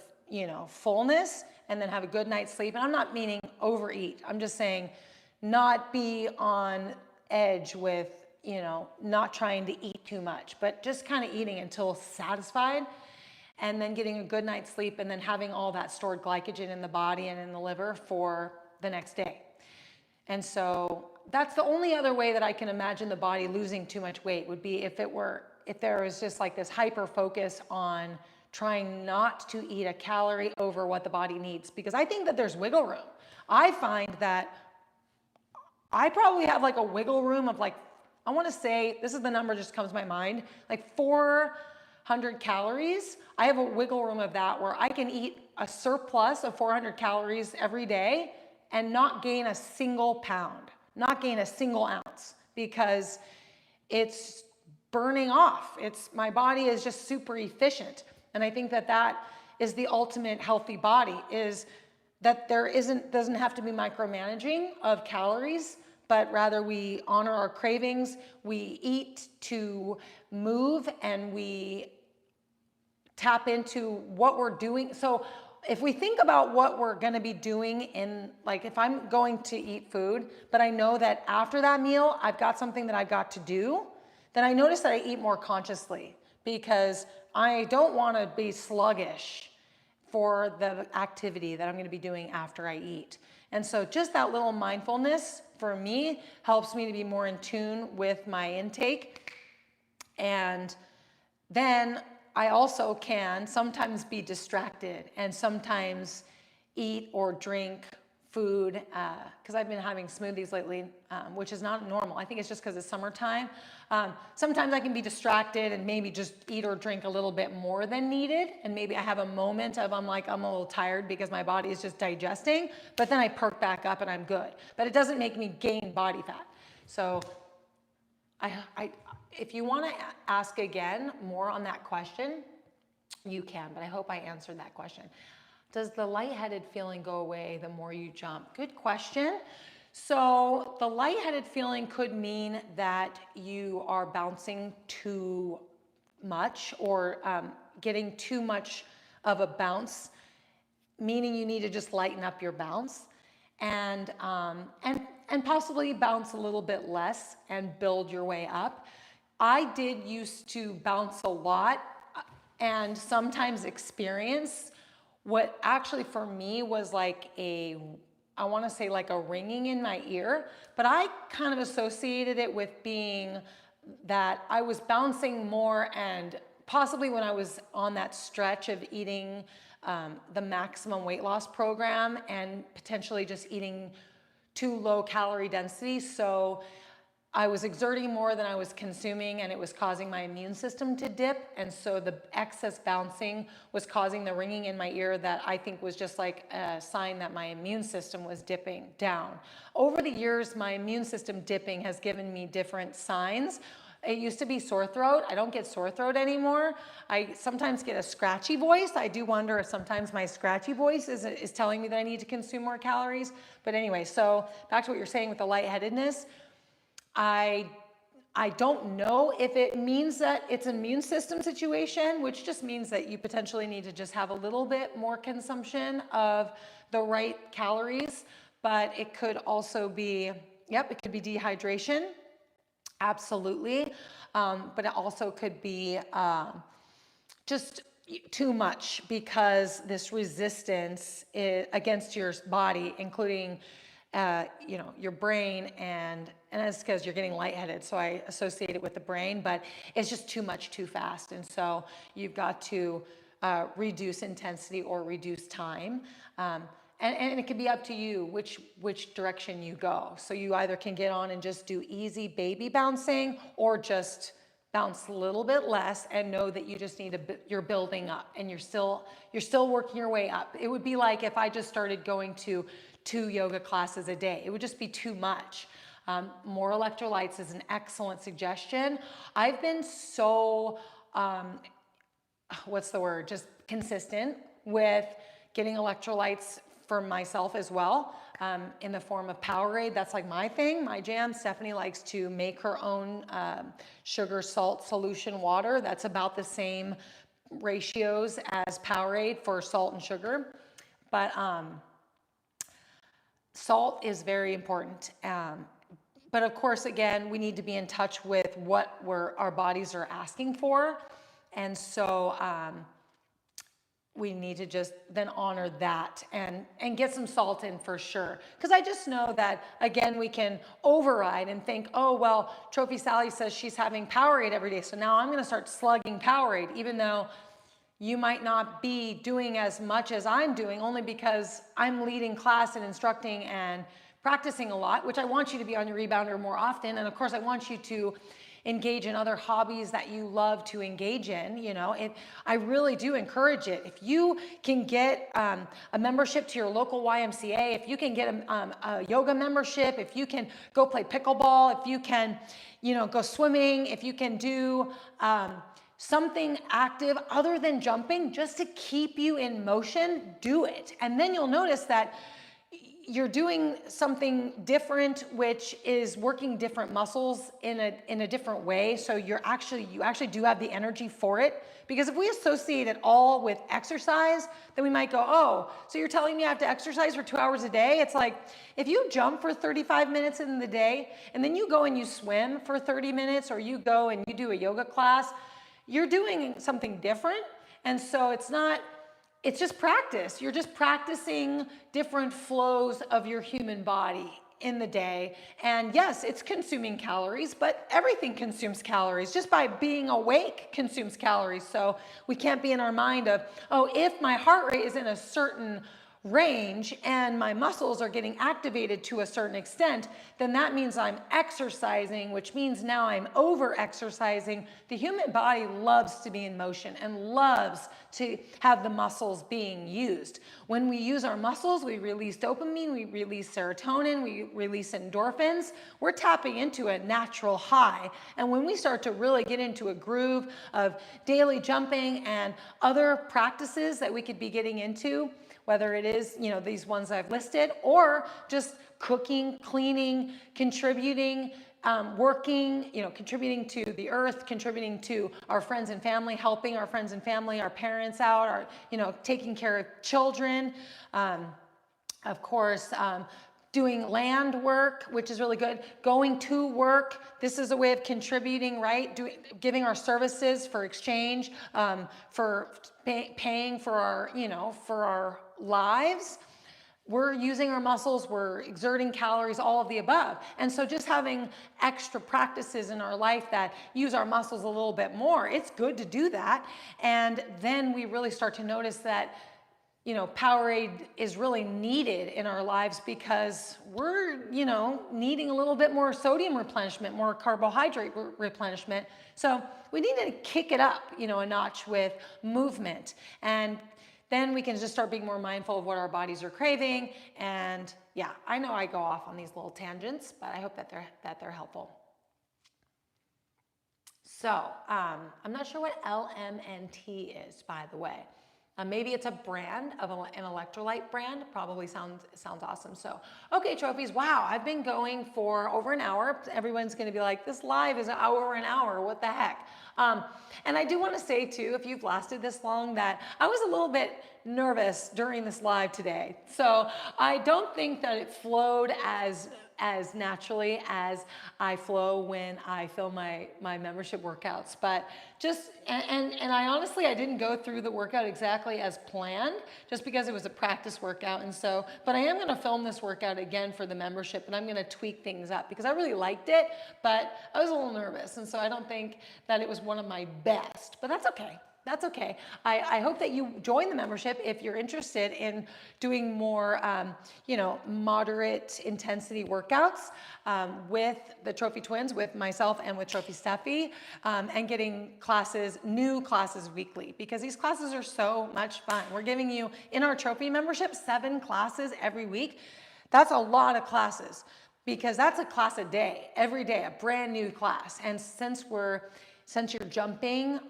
fullness, and then have a good night's sleep. And I'm not meaning overeat. I'm just saying not be on edge with, not trying to eat too much, but just kind of eating until satisfied, and then getting a good night's sleep, and then having all that stored glycogen in the body and in the liver for the next day. And so that's the only other way that I can imagine the body losing too much weight, would be if it were if there is just like this hyper focus on trying not to eat a calorie over what the body needs, because I think that there's wiggle room. I find that I probably have like a wiggle room of like, I want to say, this is the number just comes to my mind, like 400 calories. I have a wiggle room of that where I can eat a surplus of 400 calories every day and not gain a single pound, not gain a single ounce, because it's burning off. My body is just super efficient. And I think that that is the ultimate healthy body, is that doesn't have to be micromanaging of calories, but rather we honor our cravings, we eat to move, and we tap into what we're doing. So if we think about what we're gonna be doing like if I'm going to eat food, but I know that after that meal, I've got something that I've got to do, then I notice that I eat more consciously, because I don't wanna be sluggish for the activity that I'm gonna be doing after I eat. And so just that little mindfulness for me helps me to be more in tune with my intake. And then I also can sometimes be distracted and sometimes eat or drink food, because I've been having smoothies lately, which is not normal. I think it's just because it's summertime. Sometimes I can be distracted and maybe just eat or drink a little bit more than needed. And maybe I have a moment of I'm a little tired because my body is just digesting, but then I perk back up and I'm good. But it doesn't make me gain body fat. So if you want to ask again more on that question, you can, but I hope I answered that question. Does the lightheaded feeling go away the more you jump? Good question. So the lightheaded feeling could mean that you are bouncing too much, or getting too much of a bounce, meaning you need to just lighten up your bounce, and possibly bounce a little bit less and build your way up. I did used to bounce a lot and sometimes experience what actually for me was like I want to say like a ringing in my ear, but I kind of associated it with being that I was bouncing more, and possibly when I was on that stretch of eating the maximum weight loss program and potentially just eating too low calorie density. So I was exerting more than I was consuming, and it was causing my immune system to dip. And so the excess bouncing was causing the ringing in my ear that I think was just like a sign that my immune system was dipping down. Over the years, my immune system dipping has given me different signs. It used to be sore throat. I don't get sore throat anymore. I sometimes get a scratchy voice. I do wonder if sometimes my scratchy voice is telling me that I need to consume more calories. But anyway, so back to what you're saying with the lightheadedness. I don't know if it means that it's an immune system situation, which just means that you potentially need to just have a little bit more consumption of the right calories, but it could also be, it could be dehydration, absolutely, but it also could be just too much, because this resistance against your body, including your brain, and it's because you're getting lightheaded. So I associate it with the brain, but it's just too much too fast. And so you've got to reduce intensity or reduce time. And it can be up to you which direction you go. So you either can get on and just do easy baby bouncing, or just bounce a little bit less and know that you just you're building up, and you're still working your way up. It would be like if I just started going to 2 yoga classes a day. It would just be too much. More electrolytes is an excellent suggestion. I've been so, just consistent with getting electrolytes for myself as well, in the form of Powerade. That's like my thing, my jam. Stephanie likes to make her own sugar salt solution water. That's about the same ratios as Powerade for salt and sugar. But salt is very important. But of course, again, we need to be in touch with what our bodies are asking for. And so we need to just then honor that and get some salt in for sure. Because I just know that, again, we can override and think, oh, well, Trophy Sally says she's having Powerade every day, so now I'm gonna start slugging Powerade, even though you might not be doing as much as I'm doing, only because I'm leading class and instructing and practicing a lot, which I want you to be on your rebounder more often. And of course, I want you to engage in other hobbies that you love to engage in. You know, I really do encourage it. If you can get a membership to your local YMCA, if you can get a yoga membership, if you can go play pickleball, if you can, you know, go swimming, if you can do something active other than jumping just to keep you in motion, do it. And then you'll notice that you're doing something different, which is working different muscles in a different way. So you actually do have the energy for it. Because if we associate it all with exercise, then we might go, oh, so you're telling me I have to exercise for 2 hours a day? It's like, if you jump for 35 minutes in the day, and then you go and you swim for 30 minutes, or you go and you do a yoga class, you're doing something different. And so it's just practice. You're just practicing different flows of your human body in the day. And yes, it's consuming calories, but everything consumes calories. Just by being awake consumes calories. So we can't be in our mind of, oh, if my heart rate is in a certain range and my muscles are getting activated to a certain extent, then that means I'm exercising, which means now I'm over exercising. The human body loves to be in motion and loves to have the muscles being used. When we use our muscles, we release dopamine, we release serotonin, we release endorphins. We're tapping into a natural high. And when we start to really get into a groove of daily jumping and other practices that we could be getting into, whether it is, you know, these ones I've listed, or just cooking, cleaning, contributing, working, you know, contributing to the earth, contributing to our friends and family, helping our friends and family, our parents out, our, you know, taking care of children, of course, doing land work, which is really good. Going to work, this is a way of contributing, right? Giving our services for exchange, for paying for our, you know, for our lives. We're using our muscles, we're exerting calories, all of the above. And so just having extra practices in our life that use our muscles a little bit more, it's good to do that. And then we really start to notice that, you know, Powerade is really needed in our lives because we're, you know, needing a little bit more sodium replenishment, more carbohydrate replenishment. So we need to kick it up, you know, a notch with movement. And then we can just start being more mindful of what our bodies are craving. And yeah, I know I go off on these little tangents, but I hope that they're helpful. So I'm not sure what LMNT is, by the way. Maybe it's a brand of an electrolyte brand. Probably sounds awesome. So, okay, trophies. Wow, I've been going for over an hour. Everyone's going to be like, this live is over an hour. What the heck? And I do want to say too, if you've lasted this long, that I was a little bit nervous during this live today. So I don't think that it flowed as naturally as I flow when I film my membership workouts. But just, and I honestly, I didn't go through the workout exactly as planned, just because it was a practice workout. And so, but I am gonna film this workout again for the membership, and I'm gonna tweak things up because I really liked it, but I was a little nervous. And so I don't think that it was one of my best, but that's okay. That's okay. I hope that you join the membership if you're interested in doing more, you know, moderate intensity workouts with the Trophy Twins, with myself and with Trophy Steffi, and getting new classes weekly, because these classes are so much fun. We're giving you, in our Trophy membership, 7 classes every week. That's a lot of classes, because that's a class a day, every day, a brand new class. And since you're jumping,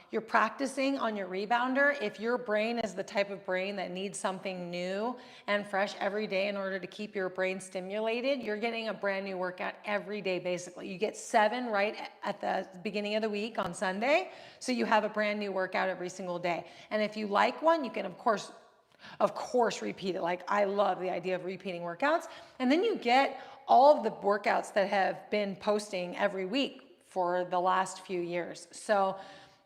you're practicing on your rebounder. If your brain is the type of brain that needs something new and fresh every day in order to keep your brain stimulated, you're getting a brand new workout every day, basically. You get 7 right at the beginning of the week on Sunday, so you have a brand new workout every single day. And if you like one, you can, of course, repeat it. Like, I love the idea of repeating workouts. And then you get all of the workouts that have been posting every week for the last few years. So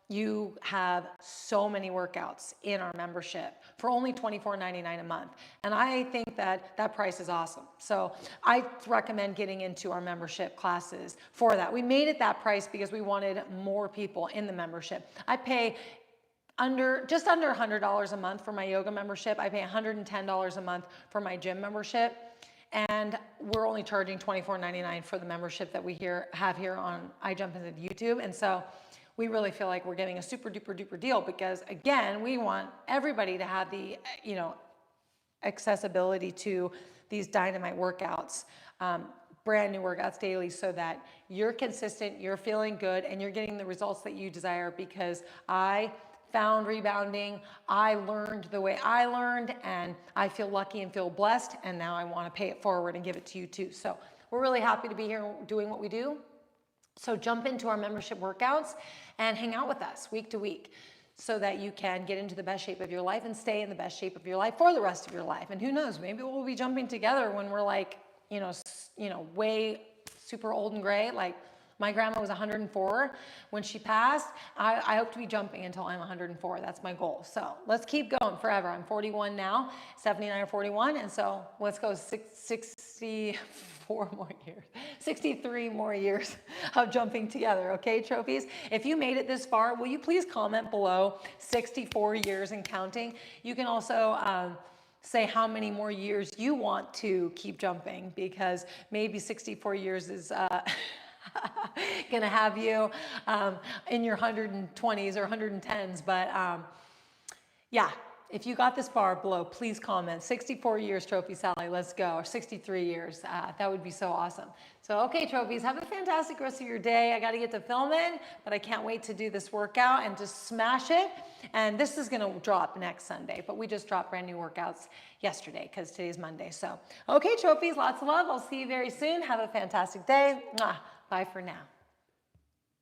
you have so many workouts in our membership for only $24.99 a month. And I think that that price is awesome. So I recommend getting into our membership classes for that. We made it that price because we wanted more people in the membership. I pay just under $100 a month for my yoga membership. I pay $110 a month for my gym membership. And we're only charging $24.99 for the membership that we have here on iJump into YouTube. And so we really feel like we're getting a super duper duper deal because, again, we want everybody to have the, accessibility to these dynamite workouts, brand new workouts daily, so that you're consistent, you're feeling good, and you're getting the results that you desire. Because I found rebounding, I learned the way I learned, and I feel lucky and feel blessed, and now I want to pay it forward and give it to you too. So we're really happy to be here doing what we do. So jump into our membership workouts and hang out with us week to week so that you can get into the best shape of your life and stay in the best shape of your life for the rest of your life. And who knows, maybe we'll be jumping together when we're like, way super old and gray. Like my grandma was 104 when she passed. I hope to be jumping until I'm 104. That's my goal. So let's keep going forever. I'm 41 now, 79 or 41. And so let's go 64 more years, 63 more years of jumping together. Okay, trophies? If you made it this far, will you please comment below 64 years and counting? You can also, say how many more years you want to keep jumping, because maybe 64 years is gonna have you in your 120s or 110s, but yeah, if you got this far below, please comment. 64 years, Trophy Sally, let's go. Or 63 years, that would be so awesome. So, okay, trophies, have a fantastic rest of your day. I gotta get to filming, but I can't wait to do this workout and just smash it. And this is gonna drop next Sunday, but we just dropped brand new workouts yesterday because today's Monday. So, okay, trophies, lots of love. I'll see you very soon. Have a fantastic day. Mwah. Bye for now.